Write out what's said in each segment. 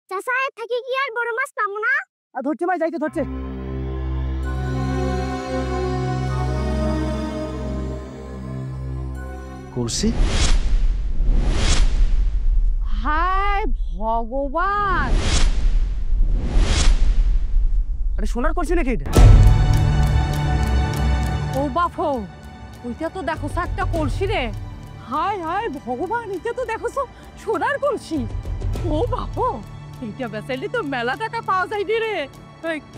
চাচা থাকি কি আর বড় মাছ পাবো না? ধরছে ভাই, যাইতে ধরছে। কলসি? হায় ভগবান, আরে সোনার কলসি নাকি এটা? ও বাপু, ওইটা তো দেখো একটা কলসি রে। হায় হায় ভগবান, এটা তো দেখো সোনার কলসি। ও বাপু, এইটা বেচাইলে তো মেলা টাকা পাওয়া যায় রে।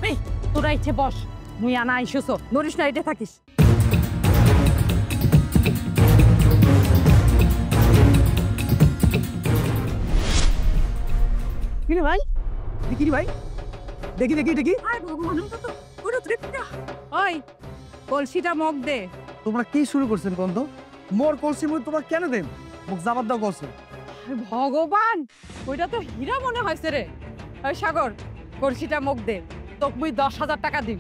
এই তোরা ইচ্ছে বস, মুই আনা আইসছ, নরিস না, এটা থাকিস। কিরে ভাই, দেখি ভাই, দেখি দেখি দেখি। ওই কলসিটা মুখ দে। তোমরা কি শুরু করছেন কোন তো? মোর কলসি মুই তোমার কেন দেব? মুখ জাবাত দাও কলসি। ভগবান, ওইটা তো হীরা মনে হয়েছে রে। ওই সাগর, কলসিটা মুখ দে, তোকে মুই 10,000 টাকা দিন।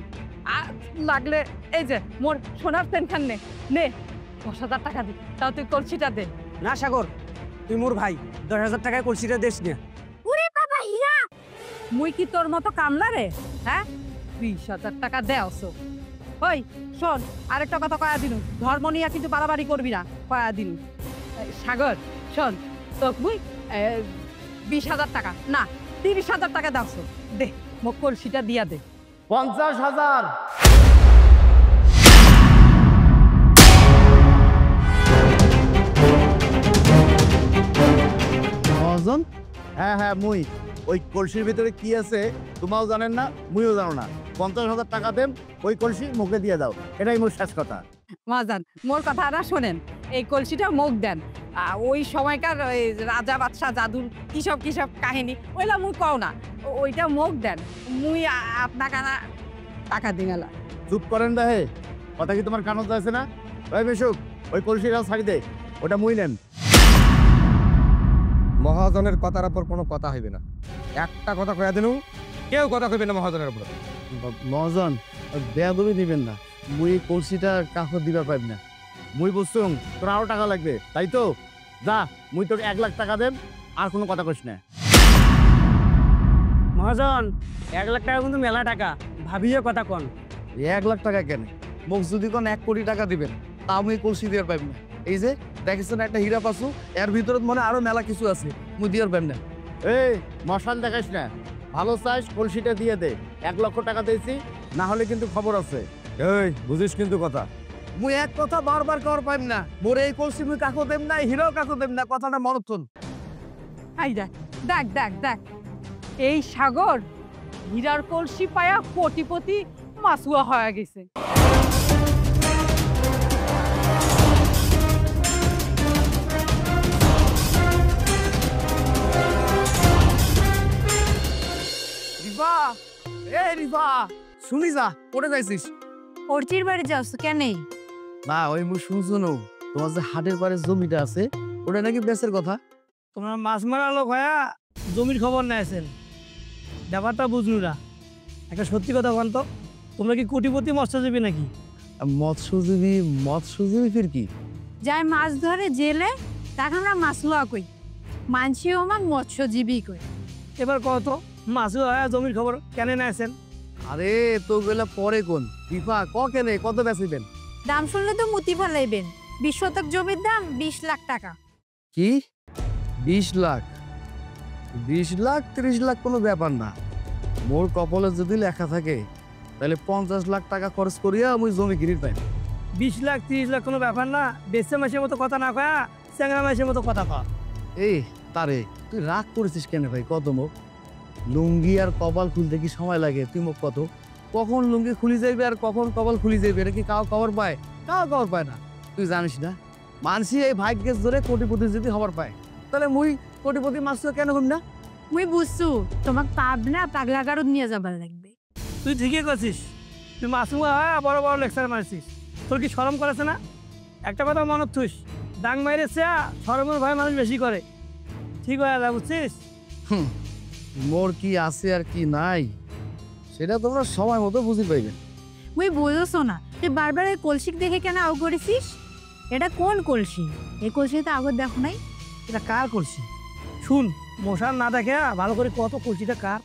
আর লাগলে এই যে মোর সোনার পেনখান নে 10,000 টাকা দিন, তাও তুই কলসিটা দে। না সাগর, তুই মোর ভাই, 10,000 টাকায় কলসিটা দেশ না। ওরে বাবা হীরা, মুই কি তোর মতো কামলা রে? হ্যাঁ, 20,000 টাকা দেওছো। ওই শোন, আরেকটা কথা কয়া দিনু, ধর্ম নিয়ে কিন্তু বাড়াবাড়ি করবি না, কয়া দিনু। সাগর শোন, তোক মুই 20,000 টাকা না 30,000 টাকা দাওছো, দে মোক কলসিটা দিয়া দে। 50,000। মহাজন? হ্যাঁ হ্যাঁ, মুই ওই কলসির ভিতরে কি আছে তোমরাও জানেন না, মুইও জানো না। 50,000 টাকা দেন, ওই কলসি মুখে দিয়ে দাও, এটাই মোর শেষ কথা। মহাজন, মোর কথা আর শোনেন, এই কলসিটা মুখ দেন। ওই সময়কার ওই রাজা বাদশাহ জাদুর কিসব কাহিনী ওইলা মুই কও না, ওইটা মুখ দেন, মুই আপনাকে টাকা দিঙালা। চুপ করেন দা হে, কথা কি তোমার কানত আছে না? ওই মিশুক, ওই কলসিটা ছাড়ি দে, ওটা মুই নেন। মহাজনের কথার উপর কোনো কথা হইবে না। একটা কথা কয়া দিনু, কেউ কথা কইবে না মহাজনের উপর। মহাজন, বেয়াদবি দিবেন না, মুই কলসিটা কাকো দিবার পাইব না। মুই বুঝছুম তোর আরো টাকা লাগবে, তাই তো যা, মুই তোর 1 লাখ টাকা দেব, আর কোনো কথা কইস না। মহাজন, 1 লাখ টাকা কিন্তু মেলা টাকা, ভাবিয়ে কথা কন। 1 লাখ টাকা কেন? মুখ যদি কোন 1 কোটি টাকা দিবেন, তা আমি কলসি দিবার পাইব না। এই যে দেখেছেন একটা হীরা পাসু, এর ভিতরে মনে আরো মেলা কিছু আছে, মুই দিবার পাইব না। এই মশাল দেখাস না, ভালো চাস কলসিটা দিয়ে দে। 1 লক্ষ টাকা দিয়েছি, না হলে কিন্তু খবর আছে। এই বুঝিস কিন্তু কথা। মুই এক কথা বারবার কর পাইম না, মোরে এই কলসি মুই কাকো দেব না, হীরাও কাকো দেব না, কথাটা মনত থন। এই দেখ, এই সাগর হীরার কলসি পায়া কোটিপতি মাসুয়া হয়ে গেছে। রিফা, রিফা, শুনি যা, পড়ে যাইছিস? অর্চির বাড়ি যাস কেন? না ওই মুই শুনছো না, তোমার যে হাটের পারে জমিটা আছে, ওটা নাকি বেচের কথা। তোমরা মাছ মারা লোক হয়া জমির খবর নেছেন, ব্যাপারটা বুঝলু না। একটা সত্যি কথা বল তো, তোমরা কি কোটিপতি মৎস্যজীবী নাকি? মৎস্যজীবী ফির কি? যাই মাছ ধরে জেলে, তাকে আমরা মাছলুয়া কই, মানসিও আমার মৎস্যজীবী কই। এবার কত মাছ হয়া জমির খবর কেন নেছেন? আরে তো গেলা পরে কোন রিফা, কেনে কত বেচিবেন? দাম শুনলে তো মুতি ফেলাইবেন। 20 শতক জমির দাম 20 লাখ টাকা। কি 20 লাখ? 20 লাখ 30 লাখ কোনো ব্যাপার না, মোর কপালে যদি লেখা থাকে তাহলে 50 লাখ টাকা খরচ করিয়া আমি জমি কিনির পাই। 20 লাখ 30 লাখ কোনো ব্যাপার না, বেচে মাসের মতো কথা না কয়া চ্যাংরা মাসের মতো কথা কয়া। এই তারে তুই রাগ করেছিস কেন ভাই? কত মুখ, লুঙ্গি আর কপাল খুলতে কি সময় লাগে? তুই মুখ কত, কখন লুঙ্গি খুলি যাইবে আর কখন কপাল খুলি যাইবে, এটা কি কাউ খবর পায়? কাউ খবর পায় না। তুই জানিস না মানসি এই ভাগ্যের ধরে কোটিপতি যদি খবর পায়, তাহলে মুই কোটিপতি মাছ কেন হইম না? মুই বুঝছু, তোমাক পাবনা পাগলা গারদ নিয়ে যাবার লাগবে। তুই ঠিকই করছিস, তুই মাসুমা হয় বড় বড় লেকচার মারছিস, তোর কি শরম করেছে না? একটা কথা মনত থুস, ডাং মাইরেছে শরমের ভয় মানুষ বেশি করে, ঠিক হয়ে যা, বুঝছিস? মোর কি আছে আর কি নাই সেটা তোমরা সময় মতো বুঝি পাইবেন। মুই বুঝছো না, তুই বারবার এই কলসিক দেখে কেন আউ করেছিস? এটা কোন কলসি? এই কলসি তো আগত দেখো নাই। এটা কার করছি শুন। মশার না দেখে ভালো করে কত কলসিটা কার।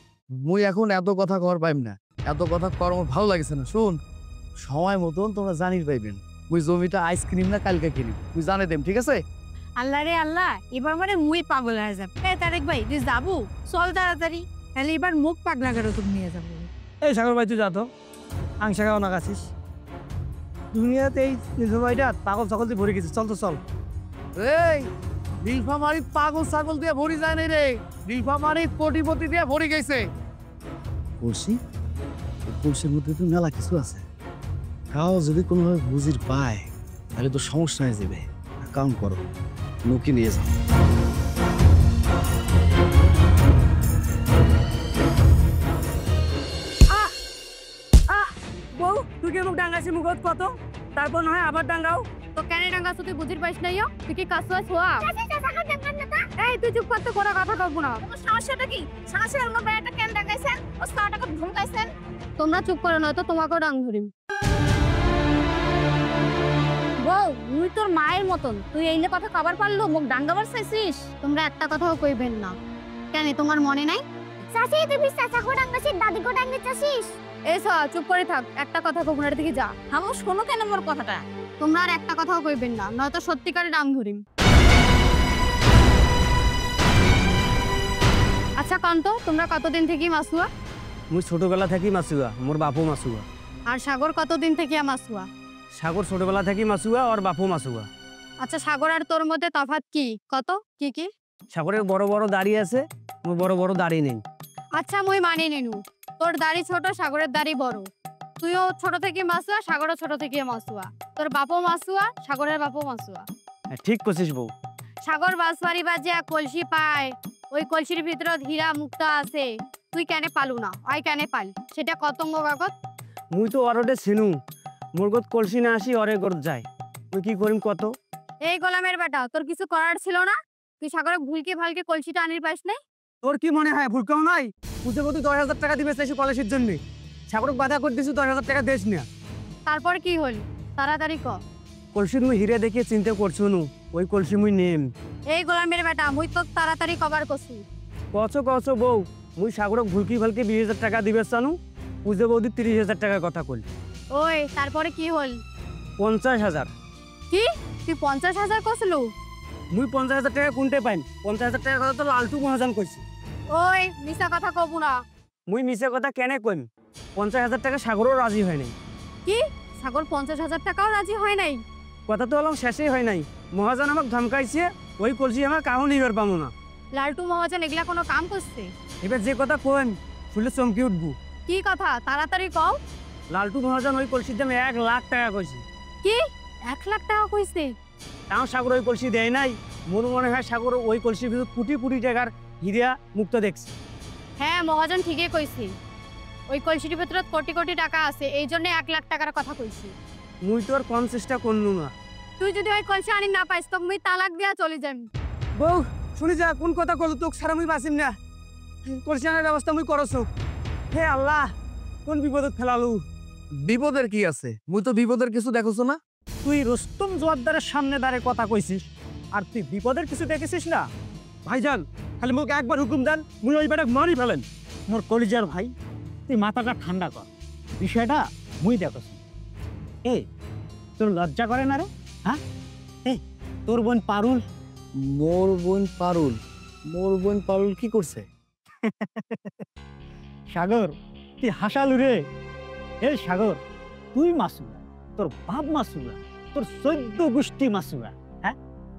মুই এখন এত কথা কর পাইম না, এত কথা কর আমার ভালো লাগছে না। শুন, সময় মতন তোমরা জানির পাইবেন মুই জমিটা আইসক্রিম না কালকে কিনি, তুই জানে দেম, ঠিক আছে? আল্লাহ রে আল্লাহ, এবার মানে মুই পাগল হয়ে যাব। তারেক ভাই তুই যাবো, চল তাড়াতাড়ি, তাহলে এবার মুখ পাগলা করে তুমি নিয়ে যাবো। এই সাগর ভাই তুই যা তো, আংসা খাওয়া না গাছিস। দুনিয়াতে এই জমিটা পাগল ছাগল দিয়ে ভরে গেছিস, চল তো চল। এই নীলফামারি পাগল ছাগল দিয়ে ভরি যায় নাই রে, নীলফামারি কোটিপতি দিয়ে ভরি গেছে। কলসি, কলসির মধ্যে তো মেলা কিছু আছে। কাউ যদি কোনোভাবে বুঝির পায় তাহলে তো সমস্যা হয়ে যাবে। কাউন্ট করো, নৌকি নিয়ে যাও। বউ তুই কি মুখ ডাঙ্গাছি মুখত কত, তারপর নয় আবার ডাঙ্গাও। তো কেন ডাঙ্গাছো তুই বুঝির পাইস নাই? তুই কি কাছুয়া ছোয়া? এই তুই চুপ করতে কোনো কথা কব না। তোমার সমস্যাটা কি? সমস্যা অন্য বেড়াটা কেন ডাকাইছেন? ও সাটাকে ধমকাইছেন? তোমরা চুপ করো, নয়তো তোমাকেও ডাং ধরিম। বউ তুই তোর মায়ের মতন, তুই এইলে কথা কবার পারলো মুখ ডাঙ্গাবার চাইছিস? তোমরা একটা কথাও কইবেন না। কেন তোমার মনে নাই? চাচি তুই চাচাকে ডাকাইছিস, দাদিকে ডাকাইছিস? এই সা চুপ করে থাক, একটা কথা কবুনার দিকে যা। হামো শোনো কেন মোর কথাটা? তোমরা আর একটা কথাও কইবেন না, নয়তো সত্যিকারে ডাং ধরিম। আচ্ছা কান্ত, তোমরা কতদিন থেকে মাসুয়া? মুই ছোটবেলা থাকি মাসুয়া, মোর বাপু মাসুয়া। আর সাগর কতদিন থেকে মাসুয়া? সাগর ছোটবেলা থাকি মাসুয়া, আর বাপু মাসুয়া। আচ্ছা সাগর আর তোর মধ্যে তফাৎ কি? কত কি কি? সাগরের বড় বড় দাড়ি আছে, মোর বড় বড় দাড়ি নেই। আচ্ছা মুই মানি নিনু, তোর দাড়ি ছোট, সাগরের দাড়ি বড়। তুইও ছোট থেকে মাসুয়া, সাগরও ছোট থেকে মাসুয়া। তোর বাপও মাসুয়া, সাগরের বাপও মাসুয়া। হ্যাঁ, ঠিক করছিস বউ। সাগর বাঁশবাড়ি বাজিয়া কলসি পায়, ওই কলসির ভিতরত হীরা মুক্তা আছে। তুই কেন পালু না? আই কেন পাল? সেটা কতঙ্গ কাগজ। মুই তো অরডে ছিনু, মোর গত কলসি না আসি অরে গত যায়। তুই কি করিম কত? এই গোলামের বেটা, তোর কিছু করার ছিল না? তুই সাগরে ভুলকে ভালকে কলসিটা আনির পাইস নাই? তোর কি মনে হয় ভুল কেউ নাই? পুজো কত 10,000 টাকা দিবে চাইছি কলেজের জন্য, সাগরক বাধা করে দিছু 10,000 টাকা দেশ না। তারপর কি হল? তাড়াতাড়ি ক। কলসি মুই হিরে দেখে চিন্তা করছো নু, ওই কলসি মুই নেম। এই গোলামের বেটা, মুই তো তাড়াতাড়ি কবার কছু। কছ বউ, মুই সাগরক ভুলকি ভালকে 20,000 টাকা দিবে চানু, পুজো বৌদি 30,000 টাকার কথা কল। ওই তারপরে কি হল? 50,000। কি তুই 50,000 কছলু? মুই 50,000 টাকা কোনতে পাইম? 50,000 টাকার কথা তো লালটু মহাজন কইছি। ওই মিছা কথা কবু না। মুই মিছে কথা কেনে কইম? 50,000 টাকা সাগরও রাজি হয় নাই। কি সাগর 50,000 টাকাও রাজি হয় নাই? কথা তো অলম শেষই হয় নাই। মহাজন আমাক ধমকাইছে, ওই কলসি আমার কাহো নিবার পাবো না। লালটু মহাজন এগুলা কোনো কাম করছে? এবার যে কথা কইম শুনলে চমকি উঠবো। কি কথা তাড়াতাড়ি কও। লালটু মহাজন ওই কলসির দাম 1 লাখ টাকা কইছে। কি 1 লাখ টাকা কইছে? তাও সাগর ওই কলসি দেয় নাই। মোর মনে হয় সাগর ওই কলসির ভিতর কোটি কোটি টাকার হীরা মুক্ত দেখছে। হ্যাঁ মহাজন ঠিকই কইছে, ওই কলসির ভিতরে কোটি কোটি টাকা আছে, এই জন্য 1 লাখ টাকার কথা কইছি। মুই তো আর কম চেষ্টা করলু না। তুই যদি ওই কলসি আনি না পাইস তো মুই তালাক দিয়া চলে যাই। বউ শুনি যা, কোন কথা কল তোকে সারা মুই বাঁচিম না। কলসি আনার ব্যবস্থা মুই করছো। হে আল্লাহ, কোন বিপদত ফেলালু। বিপদের কি আছে? মুই তো বিপদের কিছু দেখছো না। তুই রুস্তম জোয়ারদারের সামনে দাঁড়ে কথা কইছিস, আর তুই বিপদের কিছু দেখেছিস না? ভাইজান খালি মুখ একবার হুকুম দেন, মুই ওই বেটাকে মারি ফেলেন। মোর কলিজার ভাই, তুই মাথাটা ঠান্ডা কর, বিষয়টা মুই দেখছ। এ তোর লজ্জা করে না রে? হ্যাঁ, এ তোর বোন পারুল। মোর বোন পারুল? মোর বোন পারুল কি করছে? সাগর তুই হাসালু রে। এ সাগর, তুই মাসুয়া, তোর বাপ মাসুয়া, তোর 14 গোষ্ঠী মাসুয়া। হ্যাঁ,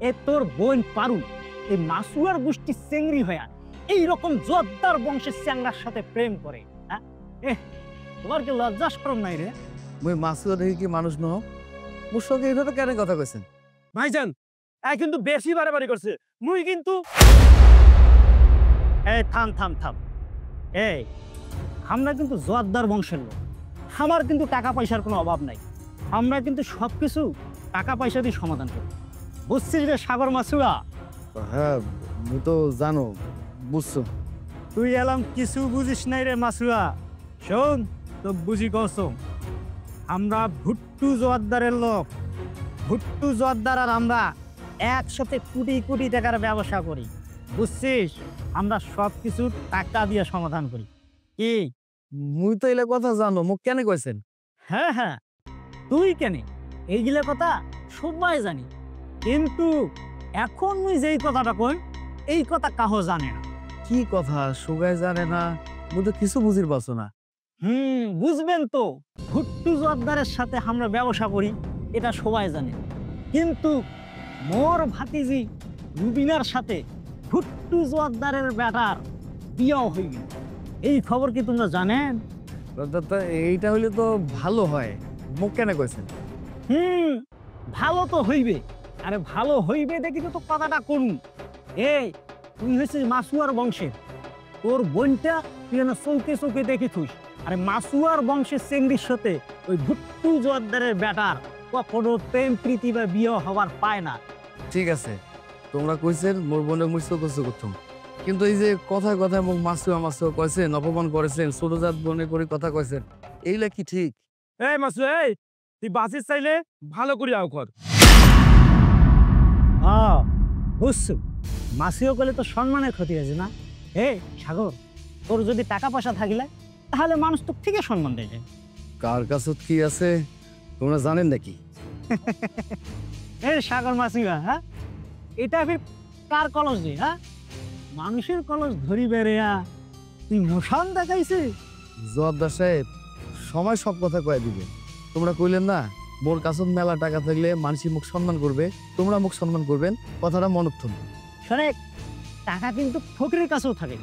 এ তোর বোন পারুল এই মাসুয়ার গোষ্ঠী চেংড়ি হয়ে এইরকম জোয়ারদার বংশের চ্যাংড়ার সাথে প্রেম করে। হ্যাঁ, এ তোমার কি লজ্জা শরম নাই রে? মুই মাসুয়া দেখি কি মানুষ নহ? মোর সঙ্গে এইভাবে কেন কথা কইছেন? ভাইজান এ কিন্তু বেশি বাড়াবাড়ি করছে। মুই কিন্তু এই থাম থাম থাম। এই আমরা কিন্তু জোয়ারদার বংশের লোক, আমার কিন্তু টাকা পয়সার কোনো অভাব নাই। আমরা কিন্তু সবকিছু টাকা পয়সা দিয়ে সমাধান করি, বুঝছিস রে সাগর মাসুয়া? হ্যাঁ মুই তো জানো, বুঝছো। তুই এলাম কিছু বুঝিস নাই রে মাসুয়া। শোন তো বুঝি কসম, আমরা ভুট্টু জোয়ারদারের লোক। ভুট্টু জোয়ারদার আর আমরা একসাথে কোটি কোটি টাকার ব্যবসা করি। বুঝছিস, আমরা সব কিছু টাকা দিয়ে সমাধান করি। কি? মুই তো এলে কথা জানো, মুখ কেন কইছেন? হ্যাঁ হ্যাঁ, তুই কেন এইগুলা কথা সবাই জানি, কিন্তু এখন মুই যেই কথাটা কই এই কথা কাহ জানে না। কি কথা সুগাই জানে না? মুই তো কিছু বুঝির পারছো না। বুঝবেন তো, ভুট্টু জোয়ারদারের সাথে আমরা ব্যবসা করি এটা সবাই জানে, কিন্তু মোর ভাতিজি রুবিনার সাথে ভুট্টু জোয়ারদারের বেটার বিয়াও হয়ে গেল। এই খবর কি তোমরা জানেন? তা এইটা হইলে তো ভালো হয়, মুখ কেন কইছেন? ভালো তো হইবে, আরে ভালো হইবে দেখি তো কথাটা করুন। এই তুই হয়েছিস মাসুয়ার বংশের, তোর বোনটা তুই না চৌকে চৌকে দেখি থুস, আরে মাসুয়ার বংশের চেংড়ির সাথে ওই ভুট্টু জোয়ারদারের বেটার কখনো প্রেম প্রীতি বা বিয়ে হবার পায় না। ঠিক আছে, তোমরা কইছেন মোর বোনে মুই চোখে করতাম, কিন্তু এই যে কথায় কথায় মুখ মাসুয়া কইছেন, অপমান করেছেন, ছোট জাত বনে করে কথা কইছেন, এইলা কি ঠিক? এই মাসু, এই তুই বাঁচিস চাইলে ভালো করে আও কর। বুঝছো, মাসিও করলে তো সম্মানের ক্ষতি আছে না? সাগর, তোর যদি টাকা পয়সা থাকিলে তাহলে মানুষ তো ঠিকই সম্মান দেয়। কার কাছে কি আছে তোমরা জানেন নাকি? সাগর মাসিবা, হ্যাঁ এটা ফির কার কলস রে? হ্যাঁ, মানুষের কলস ধরি বেড়েয়া তুই মোশান দেখাইছে। জোয়ারদার সাহেব সময় সব কথা কয়ে দিবে। তোমরা কইলেন না মোর কাছে মেলা টাকা থাকলে মানুষই মুখ সম্মান করবে, তোমরা মুখ সম্মান করবেন, কথাটা মনত থাকবে। শোনে, টাকা কিন্তু ফকিরের কাছেও থাকে।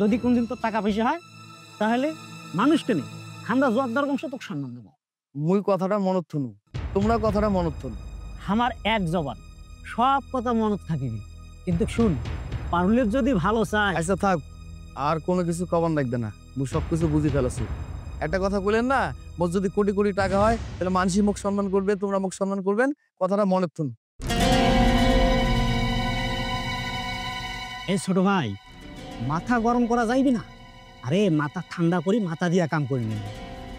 যদি কোনদিন তোর টাকা পয়সা হয় তাহলে মানুষকে নেই, আমরা জোয়ারদার বংশ তোকে সম্মান দেবো। মুই কথাটা মনত থনু, তোমরা কথাটা মনত থনু। আমার এক জবান সব কথা মনত থাকিবি, কিন্তু শুন, পারুলের যদি ভালো চায়। আচ্ছা থাক, আর কোনো কিছু কবার লাগবে না, মুই সব কিছু বুঝি ফেলাছি। একটা কথা বললেন না, মোর যদি কোটি কোটি টাকা হয় তাহলে মানুষই মুখ সম্মান করবে, তোমরা মুখ সম্মান করবেন, কথাটা মনে থুন। এই ছোট ভাই, মাথা গরম করা যাইবে না। আরে মাথা ঠান্ডা করি, মাথা দিয়া কাম করে নেবে।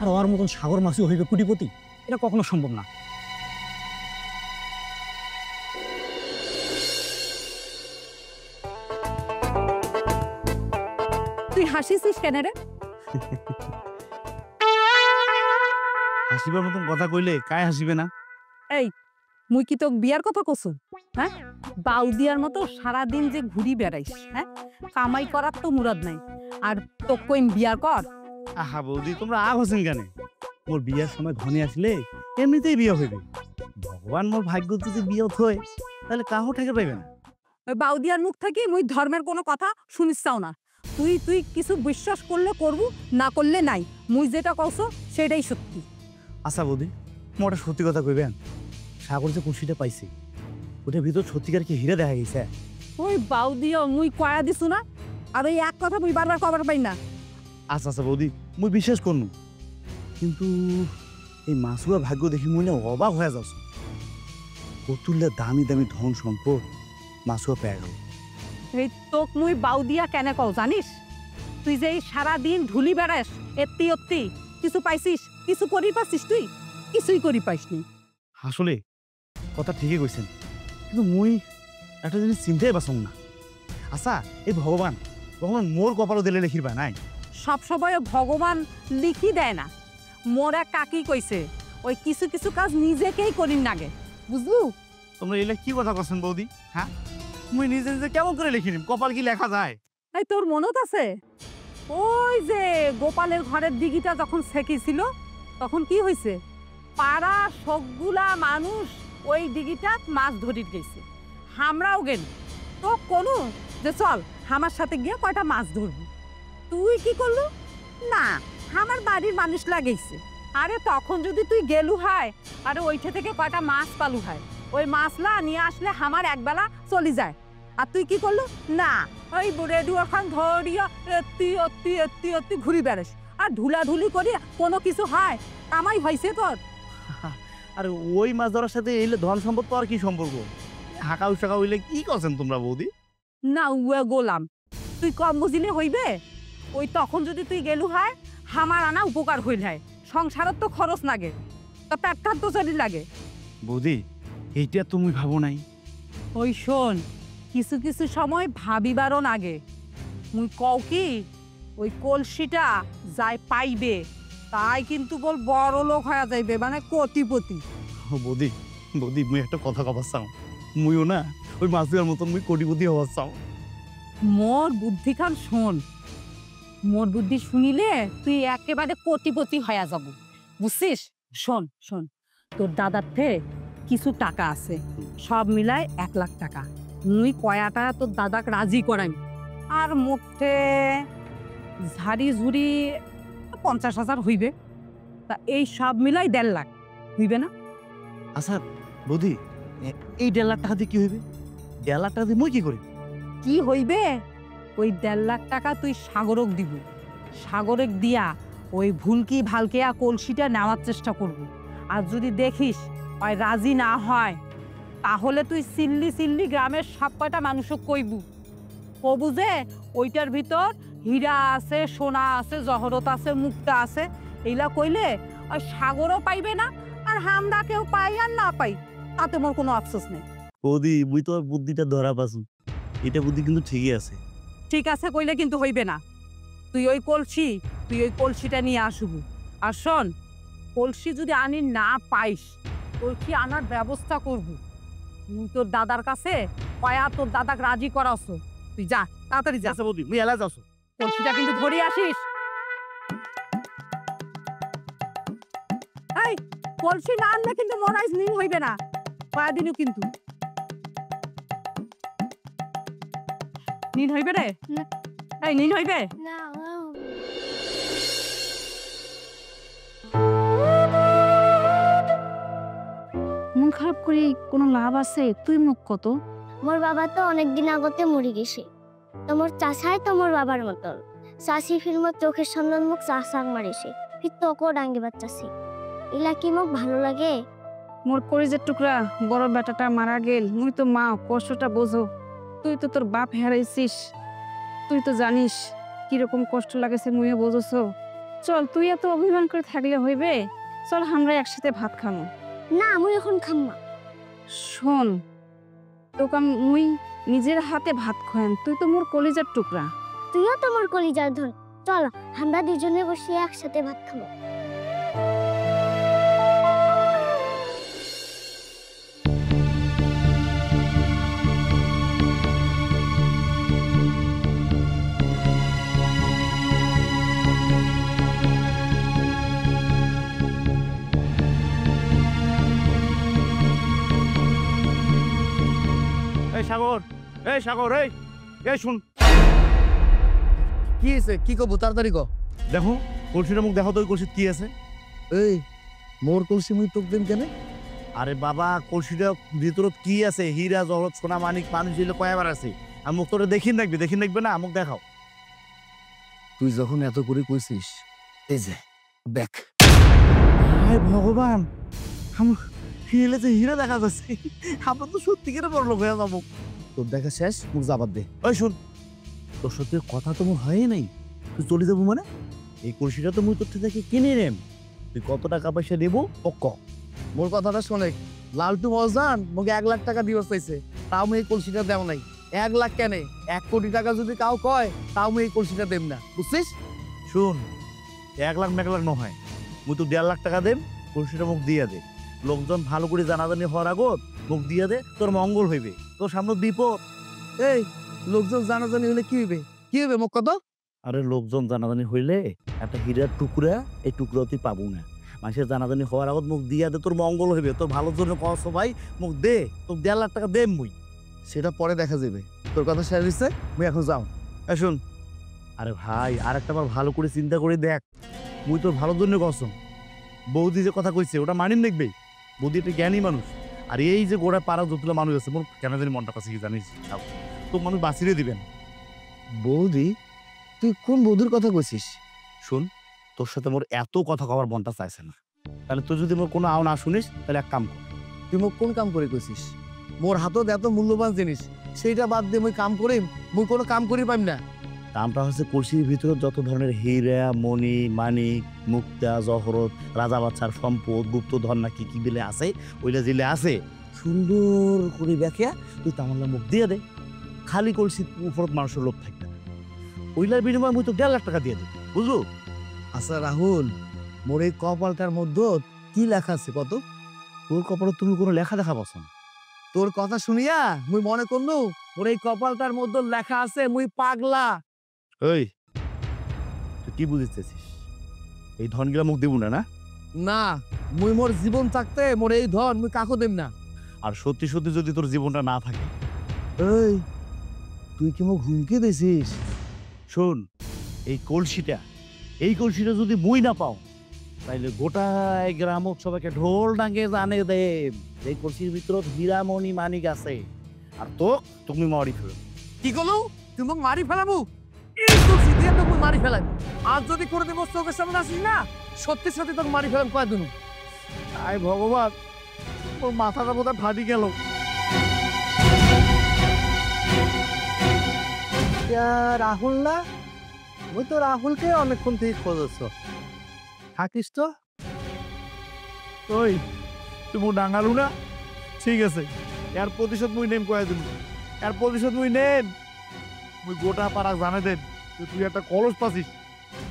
আর ওর মতন সাগর মাসি হইবে কোটিপতি, এটা কখনো সম্ভব না। তুই হাসিছিস কেন রে? হাসিবার মতন কথা কইলে কায় হাসিবে না? মুই কি তোক বিয়ার কথা কছু? হ্যাঁ, বাউদিয়ার মতো সারাদিন যে ঘুরি বেড়াইস, হ্যাঁ, কামাই করার তো মুরাদ নাই, আর তোক কইম বিয়ার কর? আহা বৌদি, তোমরা আগ হোসেন কেন? মোর বিয়ার সময় ঘনে আসলে এমনিতেই বিয়ে হইবে। ভগবান মোর ভাগ্য যদি বিয়ে হয় তাহলে কাহো ঠেকে পাইবে না। ওই বাউদিয়ার মুখ থেকে মুই ধর্মের কোনো কথা শুনিস চাও না। তুই তুই কিছু বিশ্বাস করলে করবু, না করলে নাই। মুই যেটা কওছ সেটাই সত্যি। আচ্ছা বৌদি, মোটা সত্যি কথা কইবেন, সাগর যে কুশিটা পাইছি ওটার ভিতর সত্যিকার কি হীরা দেখা গেছে? ওই বাউদিয়া মুই কয়া দিছু না, আর ওই এক কথা মুই বারবার কবার পাই না। আচ্ছা আচ্ছা বৌদি, মুই বিশ্বাস করনু, কিন্তু এই মাসুয়া ভাগ্য দেখি মুই না অবাক হয়ে যাচ্ছ। কতুল্লা দামি দামি ধন সম্পদ মাসুয়া পেয়ে গেল। এই তোক মুই বাউদিয়া কেন কও জানিস? তুই যে এই সারাদিন ঢুলি বেড়াস এত্তি অত্তি, কিছু পাইছিস? কিছু করি পাচ্ছিস? তুই কিছুই করি পাইসনি। আসলে কথা ঠিকই কইছেন, কিন্তু মুই একটা জিনিস চিন্তাই পারছং না। আচ্ছা, এই ভগবান ভগবান মোর কপালও দিলে লিখিবা নাই? সব সময় ভগবান লিখি দেয় না। মোরা কাকি কইছে ওই কিছু কিছু কাজ নিজেকেই করিন নাগে, বুঝলু? তোমরা এলে কি কথা করছেন বৌদি? হ্যাঁ, মুই নিজে নিজে কেমন করে লিখি নিম? কপাল কি লেখা যায়? এই তোর মনত আছে ওই যে গোপালের ঘরের দিঘিটা যখন সেকেছিল তখন কি হয়েছে? পাড়া সবগুলা মানুষ ওই দিঘিটা মাছ ধরিতে গেছে, আমরাও গেল। তো কোনো যে চল আমার সাথে গিয়ে কয়টা মাছ ধরবি। তুই কি করলু? না, আমার বাড়ির মানুষ লাগাইছে। আরে তখন যদি তুই গেলু হয়, আরে ওইটা থেকে কয়টা মাছ পালু হয়, ওই মাছলা নিয়ে আসলে আমার একবেলা চলি যায়। আর তুই কি করলু? না, ওই রেডিও খান ধরিয়া এত্তি অত্তি এত্তি অত্তি ঘুরি বেড়াস, আর ধুলাধুলি করি কোনো কিছু হয়? কামাই হয়েছে তোর? আর ওই মাছ ধরার সাথে এলে ধন সম্পদ তো আর কি সম্পর্ক? হাঁকা উসাকা হইলে কি করছেন তোমরা বৌদি? না উয়া গোলাম, তুই কম বুঝিলে হইবে? ওই তখন যদি তুই গেলু হয়, আমার আনা উপকার হইল হয়। সংসারত তো খরচ লাগে, তা পেটটার তো চলি লাগে। বৌদি, এইটা তুমি ভাবো নাই? ওই শোন, কিছু কিছু সময় ভাবিবারও আগে মুই কও কি ওই কলসিটা যাই পাইবে তাই কিন্তু বল বড় লোক হয়ে যাইবে মানে কোটিপতি। বৌদি বৌদি মুই একটা কথা কবার চাও, মুইও না ওই মাসুয়ার মতন মুই কোটিপতি হওয়ার চাও। মোর বুদ্ধি খান শোন, মোর বুদ্ধি শুনিলে তুই একেবারে কোটিপতি হয়ে যাব বুঝছিস। শোন শোন, তোর দাদার থেকে কিছু টাকা আছে, সব মিলায় 1 লাখ টাকা। মুই কয়াটা তোর দাদাক রাজি করাই, আর মুখে ঝাড়ি ঝুড়ি 50,000 হইবে। তা এই সব মিলাই 1.5 লাখ হইবে না? আচ্ছা বৌদি, এই 1.5 লাখ টাকা দিয়ে কি হইবে? 1.5 লাখ টাকা দিয়ে মুই কি করি? কি হইবে? ওই 1.5 লাখ টাকা তুই সাগরক দিব, সাগরক দিয়া ওই ভুলকি ভালকেয়া কলসিটা নেওয়ার চেষ্টা করবি। আর যদি দেখিস ওই রাজি না হয়, তাহলে তুই সিল্লি সিল্লি গ্রামের সব কয়টা মানুষক কইবু, কবু যে ওইটার ভিতর হীরা আছে, সোনা আছে, জহরত আছে, মুক্তা আছে। এইলা কইলে ওই সাগরও পাইবে না, আর হামদা কেউ পাই আর না পাই তাতে মোর কোনো আফসোস নেই। বৌদি মুই তো বুদ্ধিটা ধরা পাসু, এটা বুদ্ধি কিন্তু ঠিকই আছে। ঠিক আছে কইলে কিন্তু হইবে না। তুই ওই কলসিটা নিয়ে আসবু। আর শোন, কলসি যদি আনি না পাইস, কলসি আনার ব্যবস্থা করবু। তুই তোর দাদার কাছে কয়া তোর দাদাকে রাজি করাছো, তুই যা তাড়াতাড়ি যা। আচ্ছা বৌদি মুই এলা যাচ্ছ। কলসিটা কিন্তু ধরে আসিস। এই কলসি না আনলে কিন্তু মরাইজ নিন হইবে না, কয়া দিনও কিন্তু নিন হইবে রে। না। এই নিন হইবে। না মন খারাপ করে কোনো লাভ আছে? তুই মুখ কত। মোর বাবা তো অনেকদিন আগতে মরে গেছে। তোমার চাষাই তোমার বাবার মতন। চাষি ফিল্ম চোখের সামনে মুখ চাষাং মারিছে, ফির তোকেও ডাঙ্গি বাচ্চাছি। ইলা কি মুখ ভালো লাগে? মোর কলিজার টুকরা বড় বেটাটা মারা গেল, মুই তো মা, কষ্টটা বোঝো। তুই তো তোর বাপ হারাইছিস, তুই তো জানিস কিরকম কষ্ট লাগেছে, মুইও বোঝছ। চল, তুই এত অভিমান করে থাকলে হইবে? চল আমরা একসাথে ভাত খামো। না, আমি এখন খাম্মা। শোন, তোকে মুই নিজের হাতে ভাত খাওয়ান, তুই তো মোর কলিজার টুকরা। তুইও তোমার কলিজার ধর। চল আমরা দুজনে বসে একসাথে ভাত খাবো। এই সাগর, এই সাগর, এই শুন। কি হয়েছে? কি কব তাড়াতাড়ি ক। দেখো কলসিটা মুখ দেখো তো, ওই কলসিত কি আছে? এই মোর কলসি মুই তোক দিন কেন? আরে বাবা, কলসিটা ভিতরত কি আছে? হীরা জহরত সোনা মানিক মানুষ দিলে কয়বার আছে? আর মুখ তোরে দেখিন দেখবে না, মুখ দেখাও। তুই যখন এত করে কইছিস, এই যে দেখ। হায় ভগবান, আমার হিলে যে হীরা দেখা যাচ্ছে। আমরা তো সত্যিকার বড় লোক হয়ে যাবো। তোর দেখা শেষ, মুখ যাবার দে। ওই শুন, তোর সত্যি কথা তো মোর হয়ই নাই। তুই চলে যাবো মানে? এই কলসিটা তো মুই তোর থেকে কিনে নেম। তুই কত টাকা পয়সা দেবো পক্ক? মোর কথাটা শোনে, লালটু মহাজান মুখে 1 লাখ টাকা দিবস চাইছে, তাও আমি এই কলসিটা দেও নাই। 1 লাখ কেন, 1 কোটি টাকা যদি কাউ কয়, তাও আমি এই কলসিটা দেব না, বুঝছিস? শুন, 1 লাখ নহয়, মুই তো 1.5 লাখ টাকা দেব। কলসিটা মুখ দিয়ে দে। লোকজন ভালো করে জানাজানি হওয়ার আগত মুখ দিয়ে দে, তোর মঙ্গল হইবে। তোর সামনে বিপদ। এই লোকজন জানাজানি হইলে কি হইবে? কি হইবে মুখ কত? আরে লোকজন জানাজানি হইলে একটা হীরার টুকরা, এই টুকরা তুই পাবো না। মানুষের জানাজানি হওয়ার আগত মুখ দিয়া দে, তোর মঙ্গল হইবে। তোর ভালোর জন্য কস ভাই, মুখ দে। তোর 1.5 লাখ টাকা দেব মুই। সেটা পরে দেখা যাবে। তোর কথা শেষ হইছে, মুই এখন যাও। শুন, আরে ভাই আর একটা বার ভালো করে চিন্তা করে দেখ। মুই তোর ভালোর জন্য কসম। বৌদি যে কথা কইছে ওটা মানিন দেখবে। বৌদি একটা জ্ঞানী মানুষ। আর এই যে গোড়া পাড়া যতগুলো মানুষ আছে, মোর কেন জানি মনটা কাছে কি জানিস, তো মানুষ বাঁচিয়ে দিবেন। বৌদি? তুই কোন বৌদির কথা কইছিস? শুন, তোর সাথে মোর এত কথা কবার মনটা চাইছে না। তাহলে তুই যদি মোর কোনো আও না শুনিস, তাহলে এক কাম কর। তুই মোক কোন কাম করে কইছিস? মোর হাতত এত মূল্যবান জিনিস, সেইটা বাদ দিয়ে মুই কাম করিম? মুই কোনো কাম করি পাইম না। কামটা হচ্ছে কলসির ভিতরে যত ধরনের হীরা, মণি, মানিক, মুক্তা, জহরত, রাজা বাচ্চার সম্পদ, গুপ্তধন না কি কি বিলে আছে, ওইটা জিলে আছে সুন্দর করে ব্যাখ্যা তুই তামান্না মুখ দিয়ে দে। খালি কলসি উপরত মানুষের লোভ থাকবে না। ওইলার বিনিময়ে মুই তো 1.5 লাখ টাকা দিয়ে দেব, বুঝলো? আচ্ছা রাহুল, মোর এই কপালটার মধ্যে কি লেখা আছে কত? তোর কপালে তুমি কোনো লেখা দেখা পাচ্ছ না। তোর কথা শুনিয়া মুই মনে করলু মোর এই কপালটার মধ্যে লেখা আছে মুই পাগলা। ওই তুই কি বুঝতেছিস? এই ধনগুলা মুখ দেবো না, না? না, মুই মোর জীবন থাকতে মোর এই ধন মুই কাকো দেব না। আর সত্যি সত্যি যদি তোর জীবনটা না থাকে, এই তুই কি মোক হুমকি দিছিস? শোন, এই কলসিটা যদি মুই না পাও, তাইলে গোটায় গ্রামক সবাইকে ঢোল ডাঙ্গে জানে দেব এই কলসির ভিতরত হীরামণি মানিক আছে, আর তো তুমি মারি ফেলো। কি করলো? তুই মোক মারি ফেলাবো? এই কলসি দিয়ে তো মুই মারি ফেলাবি। আর যদি করে দেব চোখের সামনে আসিস না, সত্যি সত্যি তোকে মারি ফেলাম কয় দিন। আয় ভগবান, ওর মাথাটা বোধহয় ফাটি গেল। রাহুল না? মুই তো রাহুলকে অনেকক্ষণ থেকে খোঁজছ, থাকিস তো? ওই তুমি ডাঙ্গালু না? ঠিক আছে, এর প্রতিশোধ মুই নেম কয়ে দিন। এর প্রতিশোধ মুই নেন। মুই গোটা পাড়া জানে দেন যে তুই একটা কলস পাছিস,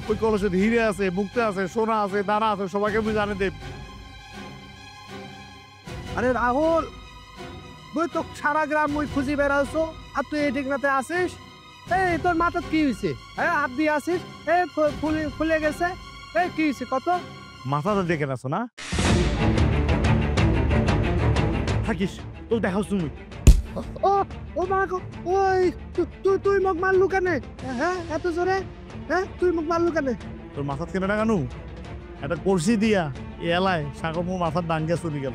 ওই কলসে হিরে আছে, মুক্তা আছে, সোনা আছে, দানা আছে, সবাইকে মুই জানে দেব। আরে রাহুল, মুই তো সারা গ্রাম মুই খুঁজি বেড়াচ্ছ, আর তুই এই ঠিকানাতে আসিস? এই তোর মাথাত কি হয়েছে? হ্যাঁ, হাত দিয়ে আসিস, এই ফুলে গেছে। এই কি হয়েছে কত? মাথাটা দেখে নাছো না? থাকিস, তোর দেখাও তুমি। ও ও মা গো, ওই তুই মোক মারলু কেন? হ্যাঁ, এত জোরে? হ্যাঁ, তুই মোক মারলু কেন? তোর মাথাত কেন ডাঙানু? একটা কলসি দিয়া এ এলায় সাগর মো মাথার ডাঙ্গিয়া চলে গেল।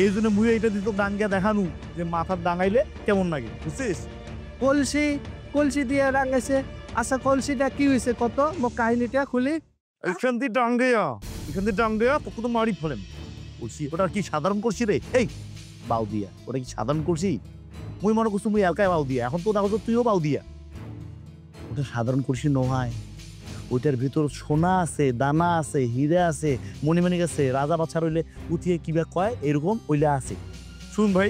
এই জন্য মুই এইটা দিত ডাঙ্গিয়া দেখানু যে মাথার ডাঙাইলে কেমন লাগে, বুঝছিস? কলসি দিয়ে রাঙাইছে। আচ্ছা, কলসিটা কি হয়েছে কত? মোক কাহিনীটা খুলি। এখান দিয়ে ডাঙ্গিয়া তোকে তো মারি ফেলেন। কলসি ওটা কি সাধারণ কলসি রে? এই বাউ দিয়া, ওটা কি সাধারণ কলসি? মুই মনে করছি মুই এলকায় বাউ দিয়া, এখন তো দেখো তুইও বাউ দিয়া। ওটা সাধারণ কলসি নয়, ওইটার ভিতর সোনা আছে, দানা আছে, হিরে আছে, মণিমাণিক আছে, রাজা বাচ্চা রইলে উঠিয়ে কিবা কয় এরকম ওইলা আছে। শুন ভাই,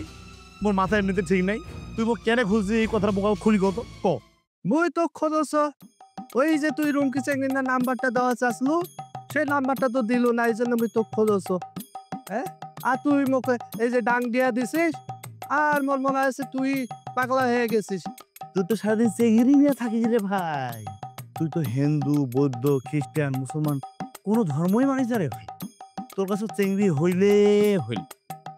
মোর মাথা এমনিতে ঠিক নাই, তুই মোক কেন খুঁজছি এই কথাটা বোকা খুলি কত ক। মুই তো খোঁজছ, ওই যে তুই রুমকি চেঙ্গিনা নাম্বারটা দেওয়া চাসলু, সেই নাম্বারটা তো দিল না, এই জন্য মুই তো খোঁজছ। হ্যাঁ, আর তুই মোকে এই যে ডাং দিয়া দিছিস, আর মোর মনে আছে তুই পাগলা হয়ে গেছিস। তুই তো সারাদিন চেঙ্গিরি নিয়ে থাকিস রে ভাই। তুই তো হিন্দু, বৌদ্ধ, খ্রিস্টান, মুসলমান কোনো ধর্মই মানিস না রে ভাই। তোর কাছে চেঙ্গি হইলে হইল।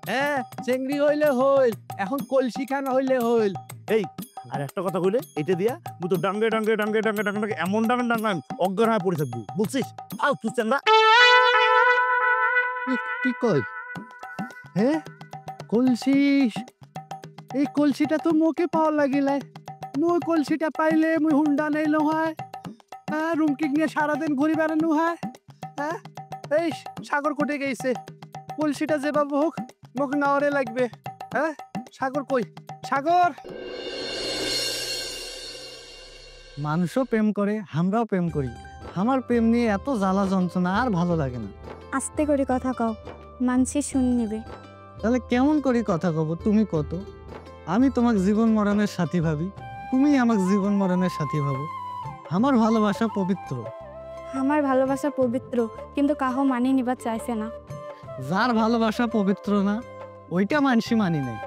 হ্যাঁ, চেংড়ি হইলে হইল, এখন কলসি খান হইলে হইল। এই আর একটা কথা কইলে এটা দিয়া মুই তো ডাঙ্গে এমন ডাঙ্গে অজ্ঞান হয়ে পড়ে থাকবো, বুঝছিস? তুই চাঙ্গা কি কই? হ্যাঁ, কলসি, এই কলসিটা তো মোকে পাওয়া লাগিলে। মুই কলসিটা পাইলে মুই হুন্ডা নেইলো হয়। হ্যাঁ, রুমকি নিয়ে সারাদিন ঘুরি বেড়ানো হয়। হ্যাঁ, এই সাগর কোটে গেছে, কলসিটা যেভাবে হোক মোক নেওয়ারে লাগবে। হ্যাঁ, সাগর কই? সাগর! মানুষও প্রেম করে, আমরাও প্রেম করি। আমার প্রেম নিয়ে এত জ্বালা যন্ত্রণা আর ভালো লাগে না। আস্তে করে কথা কও, মানসি শুনে নেবে। তাহলে কেমন করে কথা কব? তুমি কত? আমি তোমাকে জীবন মরণের সাথী ভাবি, তুমি আমাকে জীবন মরণের সাথী ভাবো। আমার ভালোবাসা পবিত্র। আমার ভালোবাসা পবিত্র, কিন্তু কাহো মানি নিবার চাইছে না। যার ভালোবাসা পবিত্র না, ওইটা মানসি মানি নাই।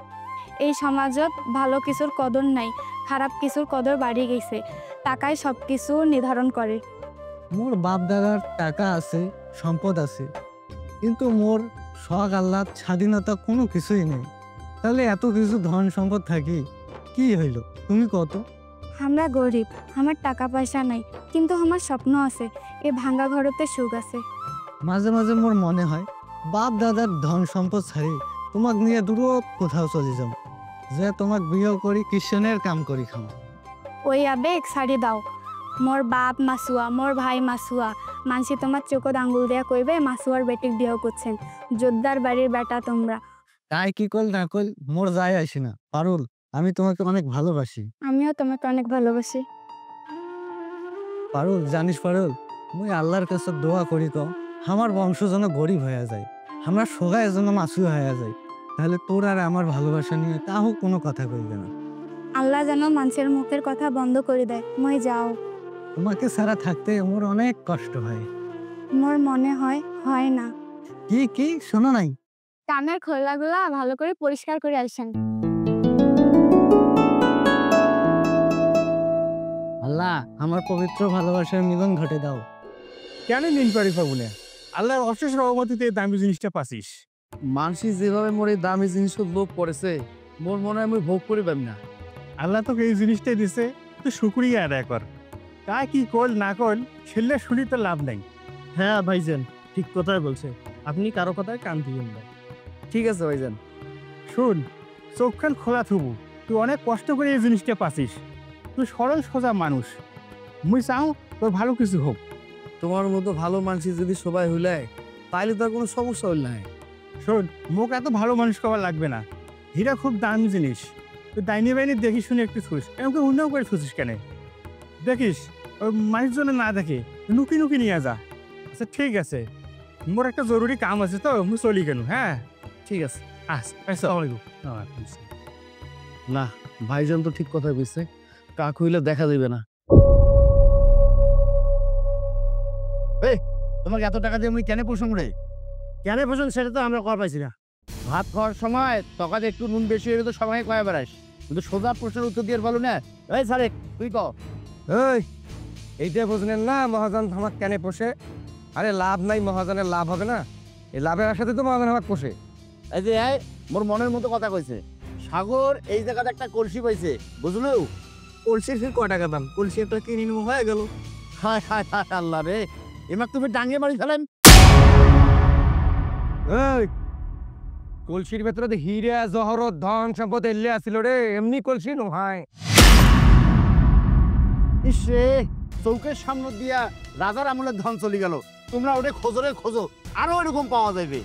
এই সমাজত ভালো কিছুর কদর নাই, খারাপ কিছুর কদর বাড়ি গেছে। টাকায় সব কিছু নির্ধারণ করে। মোর বাপ দাদার টাকা আছে, সম্পদ আছে, কিন্তু মোর শখ আহ্লাদ স্বাধীনতা কোনো কিছুই নেই। তাহলে এত কিছু ধন সম্পদ থাকি কি হইল? তুমি কত? আমরা গরিব, আমার টাকা পয়সা নাই, কিন্তু আমার স্বপ্ন আছে। এ ভাঙ্গা ঘরতে সুখ আছে। মাঝে মাঝে মোর মনে হয় বাপ দাদার ধন সম্পদ ছাড়ি তোমাক নিয়ে দূর কোথাও চলে যাও, যে তোমাক বিয়ে করি খ্রিস্টানের কাম করি খাও। ওই আবেগ ছাড়ি দাও। মোর বাপ মাসুয়া, মোর ভাই মাসুয়া। মানসি তোমার চোখত আঙ্গুল দিয়া কইবে মাসুয়ার বেটিক বিয়ে করছেন। যোদ্ধার বাড়ির বেটা তোমরা। তাই কি কল না কল মোর যায় আসি না। পারুল, আমি তোমাকে অনেক ভালোবাসি। আমিও তোমাকে অনেক ভালোবাসি। পারুল, জানিস পারুল, মুই আল্লাহর কাছে দোয়া করি তো আমার বংশ যেন গরিব হয়ে যায়, আমরা সবাই যেন মাসুয়া হয়ে যায়। তাহলে তোর আর আমার ভালোবাসা নিয়ে তাও কোনো কথা কইবে না। আল্লাহ যেন মানুষের মুখের কথা বন্ধ করে দেয়। মই যাও। তোমাকে ছাড়া থাকতে আমার অনেক কষ্ট হয়। মোর মনে হয় না। কি শোনো নাই? কানের খোলাগুলা ভালো করে পরিষ্কার করে আসেন। আল্লাহ আমার পবিত্র ভালোবাসার মিলন ঘটে দাও। কেন নিন পারি ফাগুনে? আল্লাহর অশেষ রহমতিতে দামি জিনিসটা পাচ্ছিস। মানসি যেভাবে মোর এই দামি জিনিসের লোভ করেছে, মোর মনে হয় আমি ভোগ করি পাবি না। আল্লাহ তোকে এই জিনিসটাই দিছে, তুই শুকরিয়া আদায় কর। তা কি কল না কল ছেলে শুনি তো লাভ নাই। হ্যাঁ ভাইজান, ঠিক কথাই বলছে। আপনি কারো কথায় কান দিবেন না। ঠিক আছে ভাইজান। শুন, চোখখান খোলা থুবু, তুই অনেক কষ্ট করে এই জিনিসটা পাচ্ছিস। তুই সরল সোজা মানুষ, মুই চাও তোর ভালো কিছু হোক। তোমার মতো ভালো মানুষ যদি সবাই হইলে তাইলে তো আর কোনো সমস্যা হইল না। শোন, মুখ এত ভালো মানুষ কবার লাগবে না। হীরা খুব দামি জিনিস। তুই ডাইনি বাইনি দেখি শুনে একটু থুস, এমনকি অন্যও করে থুসিস কেন? দেখিস ওই মানুষজনে না দেখে লুকি লুকি নিয়ে যা। আচ্ছা ঠিক আছে, মোর একটা জরুরি কাম আছে তো, মুই চলি কেন। হ্যাঁ ঠিক আছে। আসসালামাইকুম। না, ভাইজান তো ঠিক কথা বুঝছে, কাক হইলে দেখা যাবে না। তোমাকে এত টাকা দিয়ে আমি কেন পোষণ রে? কেন পছন্দ সেটা তো আমরা কর পাইছি না। ভাত খাওয়ার সময় তকাতে একটু নুন বেশি হলে তো সবাই কয়ে বেড়াস, কিন্তু সোজা প্রশ্নের উত্তর দিয়ে ভালো না। এই সারে তুই ক। এইটা বুঝলেন না মহাজন আমার কেন পোষে? আরে লাভ নাই, মহাজনের লাভ হবে না। এই লাভের আশাতে তো মহাজন আমার পোষে। এই যে মোর মনের মতো কথা কইছে। সাগর এই জায়গাতে একটা কলসি পাইছে, বুঝলো? কলসির ফির কয় টাকা দাম? কলসি একটা কিনে নিব হয়ে গেল। হায় হায় হায় আল্লাহ রে, এমাক তুমি ডাঙ্গে মারি ফেলেন। কলসির ভেতরে তো হিরে জহরত ধন সম্পদ এলে আসিল রে, এমনি কলসি নয়। ইসে চৌকের সামনে দিয়া রাজার আমলের ধন চলে গেল। তোমরা ওটা খোঁজো, আরো এরকম পাওয়া যাবে।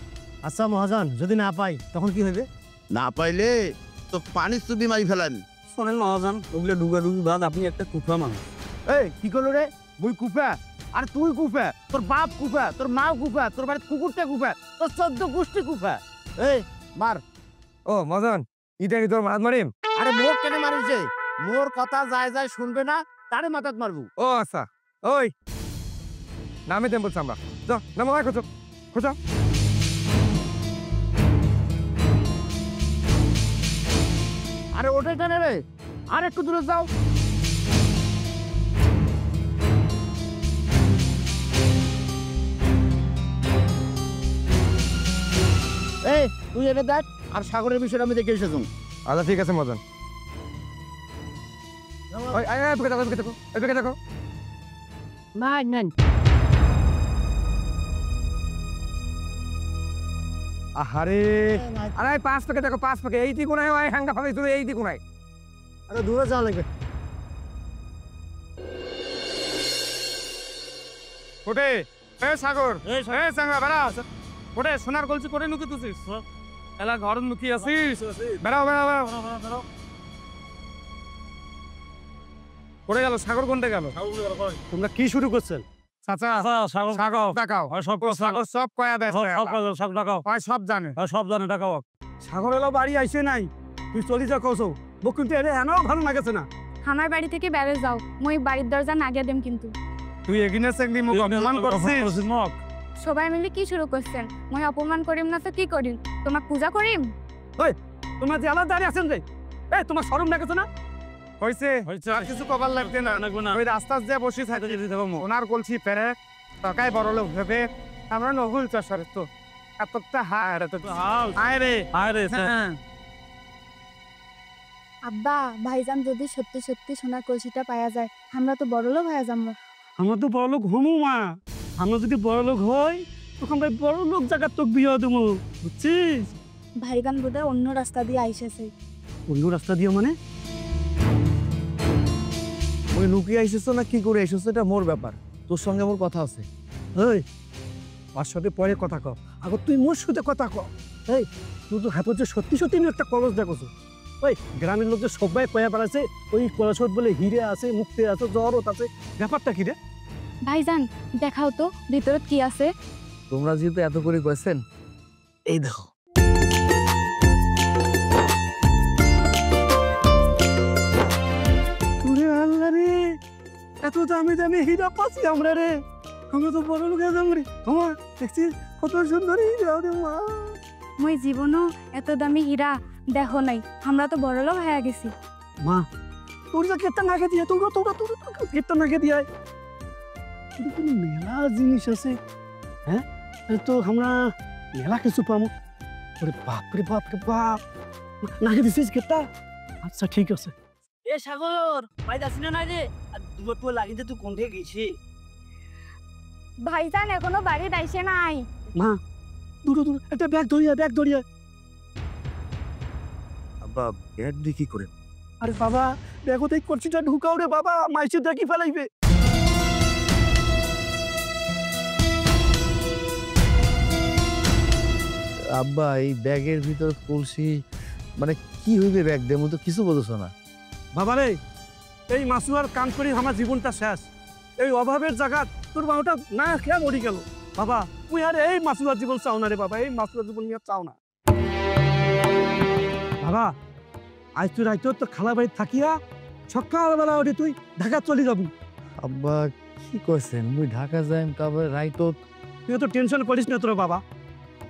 আচ্ছা মহাজন, যদি না পাই তখন কি হবে? না পাইলে তো পানির চুবি মারি ফেলেন। শোনেন মহাজন, ওগুলো ডুবি বাদ, আপনি একটা কুফা মানুষ। এই কি করলো রে? মুই কুফা আর তুই কুফা, তোর বাপ কুফা, তোর মা কুফা, তোর বাড়ির কুকুরটা কুফা, তোর 14 গোষ্ঠী কুফা। এই মার। ও মহাজন, ইটা কি তোর মাত মারিম? আরে মোর কেন মারিছে? মোর কথা যায় শুনবে না, তারে মাথাত মারবো। ও আচ্ছা, ওই নামে দেন বলছি আমরা। যাও নামো, খোঁজো খোঁজো। আরে ওটাই কেন রে? আর একটু দূরে যাও। এই তুই এনে দেখ, আর সাগরের বিষয়টা আমি দেখে এসেছি। আচ্ছা ঠিক আছে মহাজন। ওই দেখো দেখো। ভাই নেন। আহারে, আরে 5 প্যাকেট দেখো, 5 প্যাকেট। এই দিকে নাই, ওই হাঙ্গা ফাঁকা এই দিকে নাই। আরে দূরে যাওয়া লাগবে। ওটে এ সাগর, এ সাঙ্গা বেড়া। ওটে সোনার কলসি করে নুকি তুছিস? এলা ঘর নুকি আছিস? বেড়াও বেড়াও বেড়াও। পড়ে গেল সাগর, কোনটা গেল? তোমরা কি শুরু করছেন? চাচা সাগর দেখাও। সাগর সব কয়া দেয়, সব ডাকাও। সব জানে। সব জানে, ডাকাও। সাগর এলো বাড়ি আইসে নাই, তুই চলি যা কৌশো। মুখ কিন্তু এনে এনাও ভালো লাগেছে না। আমার বাড়ি থেকে বেড়ে যাও, মই বাড়ির দরজা নাগিয়ে দেম কিন্তু। তুই এগিনে সেগদি মুখ অপমান করছিস। সবাই মিলে কি শুরু করছেন? মই অপমান করিম না তো কি করিম? তোমাক পূজা করিম? তোমরা যে আলাদা দাঁড়িয়ে আছেন রে, এই তোমার শরম লাগেছে না? হয়েছে আর কিছু কবার লাগবে না। ওই রাস্তার যে বসে থাকে ওনার কলসি পেরে টাকায় বড় লোক ভেবে আমরা নহুল চাষার তো এতটা হায় রে। আব্বা, ভাইজান যদি সত্যি সত্যি সোনার কলসিটা পাওয়া যায়, আমরা তো বড় লোক হয়ে যাবো। আমরা তো বড় লোক হমু মা। আমরা যদি বড় লোক হই তখন ভাই বড় লোক জায়গার তোক বিয়ে দেবো, বুঝছিস? ভাইজান বোধহয় অন্য রাস্তা দিয়ে আইসেছে। অন্য রাস্তা দিয়ে মানে? ওই লুকিয়ে আইসেছো না কি করে এসেছো, এটা মোর ব্যাপার। তোর সঙ্গে মোর কথা আছে। এই ওর সাথে পরে কথা কও, আগে তুই মোর সাথে কথা কও। এই তুই তো হাতে সত্যি সত্যি একটা কলস দেখোছো। ওই গ্রামের লোক যে সবাই কয়া বেড়াচ্ছে ওই কলসত বলে হিরে আছে, মুক্তি আছে, জহরত আছে। ব্যাপারটা কি রে? ভাইজান দেখাও তো ভিতরত কি আছে। তোমরা যেহেতু এত করে কইছেন, এই দেখো। এত দামি দামি হীরা পাচ্ছি আমরা রে। আমরা তো বড় লোক আছি রে। আমার দেখছিস কত সুন্দর হীরা রে মা। মই জীবনও এত দামি হীরা দেখো নাই, আমরা তো বড়লোক হয়ে গেছি। মা তোর যা কেটটা নাকে দিয়ে তোরা তোরা তোরা কেটটা নাকে দিয়ে কিন্তু মেলা জিনিস আছে। হ্যাঁ তো আমরা মেলা কিছু পাবো। ওরে বাপ রে বাপ রে বাপ, নাকে দিছিস কেটটা? আচ্ছা ঠিক আছে। এ সাগর ভাই যাচ্ছি না রে, আর দুটো লাগিতে তুই কোন থেকে গেছি? ভাইজান এখনো বাড়ি আইসে নাই। মা দূর দূর একটা ব্যাগ ধরিয়া। আব্বা ব্যাগ দিয়ে কি করে? আরে বাবা ব্যাগও দেখ করছিটা ঢুকাও রে বাবা, মাইসে দেখি ফেলাইবে। আব্বা এই ব্যাগের ভিতর কলসি, মানে কি হইবে ব্যাগ দিয়ে? তো কিছু বোঝো না। বাবা রে, এই মাসুয়ার কাম করি আমার জীবনটা শেষ। এই অভাবের জায়গা তোর বাবাটা না খেয়ে মরি গেল। বাবা তুই আর এই মাসুয়ার জীবন চাও না রে বাবা, এই মাসুয়ার জীবন নিয়ে চাও না। বাবা আজ তুই রাইতো তো খালা বাড়ি থাকিয়া সকালবেলা ওঠে তুই ঢাকা চলে যাবি। আব্বা কি কইছেন? মুই ঢাকা যাইম, তারপরে রাইতো। তুই তো টেনশন করিস না তোর বাবা।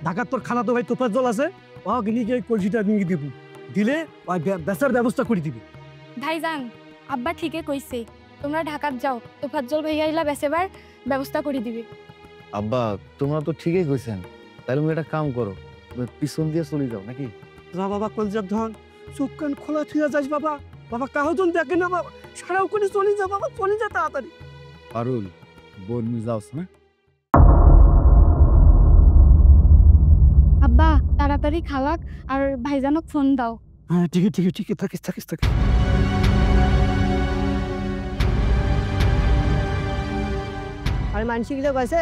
ঢাকার তোর খালা তো ভাই তোফার জল আছে, ও গিয়ে গিয়ে কলসিটা নিয়ে দিব, দিলে ওই বেচার ব্যবস্থা করে দিবি। ভাইজান আব্বা ঠিকই কইছে, তোমরা ঢাকাত যাও, তোফাজ্জল ভাইয়া আইলা বেচেবার ব্যবস্থা করে দিবে। আব্বা তোমরা তো ঠিকই কইছেন, তাহলে তুমি একটা কাম করো, পিছন দিয়ে চলে যাও নাকি? যা বাবা কলজার ধন, চোখ কান খোলা থুয়া যাস বাবা। বাবা কাহজন দেখে না বাবা, সারাও করে চলে যা বাবা, চলে যা তাড়াতাড়ি। পারুল বোন মি যাওস না? আব্বা তাড়াতাড়ি খালাক আর ভাইজানক ফোন দাও। হ্যাঁ ঠিক থাকিস। আর মানসি গিলা কইছে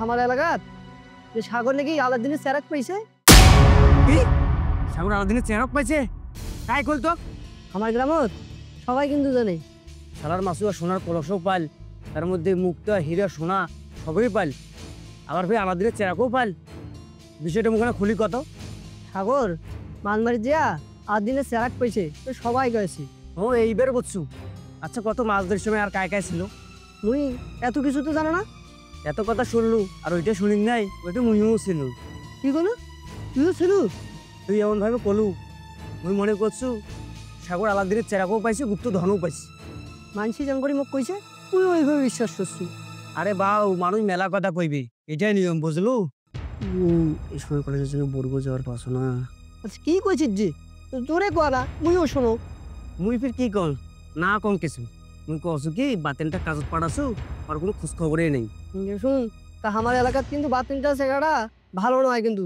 আমার এলাকাত যে সাগর নাকি আলাদিনের চেরাক পাইছে। কি সাগর আলাদিনের চেরাক পাইছে? কাই কল তো? আমার গ্রামত সবাই কিন্তু জানে। সালার মাসুয়া সোনার কলসও পাল, তার মধ্যে মুক্তা হীরা সোনা সবই পাল, আবার ভাই আলাদিনের চেরাকও পাল। বিষয়টা মুখানে খুলি কত? সাগর মানমারি দিয়া আলাদিনের চেরাক পাইছে, তো সবাই গেছে। ও এইবার বুঝছু। আচ্ছা কত মাছ ধরার সময় আর কায় ছিল? মুই এত কিছু তো জানো না। এত কথা শুনলু আর ওইটা শুনিন নাই, ওইটা মুইও ছিল। কি বলো? তুইও ছিল? তুই এমন ভাবে কলু, মুই মনে করছু সাগর আলাদিনের চেরাকও পাইছে, গুপ্ত ধনও পাইছে। মানসি জঙ্গরি মুখ কইছে, তুই ওইভাবে বিশ্বাস করছু। আরে বাউ, মানুষ মেলা কথা কইবে, এটাই নিয়ম বুঝলু। এই সময় কলেজের জন্য বর্গ যাওয়ার পাশো না। আচ্ছা কি কইছিস যে? জোরে করা মুইও শোনো। মুই ফির কি কম না কম কিছু, মুই কছু কি বাতেনটা কাজত পাঠাছু আর কোনো খোঁজ খবরই নেই। শুন তা আমার এলাকার কিন্তু বাতিনটা জায়গাটা ভালো নয়, কিন্তু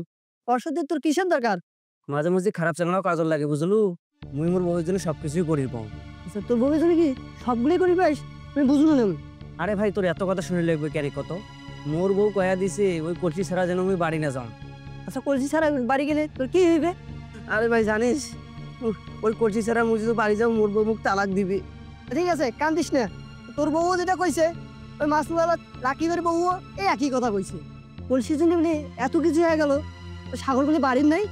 অসদের তোর কিসের দরকার? মাঝে মাঝে খারাপ চালানো কাজল লাগে বুঝলু। মুই মোর বউয়ের জন্য সবকিছুই করি পাও। আচ্ছা তোর বউয়ের জন্য কি সবগুলোই করি পাইস? তুমি বুঝলো না। আরে ভাই তোর এত কথা শুনে লাগবে ক্যারি কত? মোর বউ কয়া দিছে ওই কলসি ছাড়া যেন আমি বাড়ি না যাও। আচ্ছা কলসি ছাড়া বাড়ি গেলে তোর কি হইবে? আরে ভাই জানিস ওই কলসি ছাড়া মুই যদি বাড়ি যাও মোর বউ মুখ তালাক দিবি। ঠিক আছে কান্দিস না, তোর বউ যেটা কইছে ওই মাছওয়ালা রাকিবের বউ এই একই কথা কইছে। কলসির জন্য বলে এত কিছু হয়ে গেল, সাগর বলে বাড়ির নাই।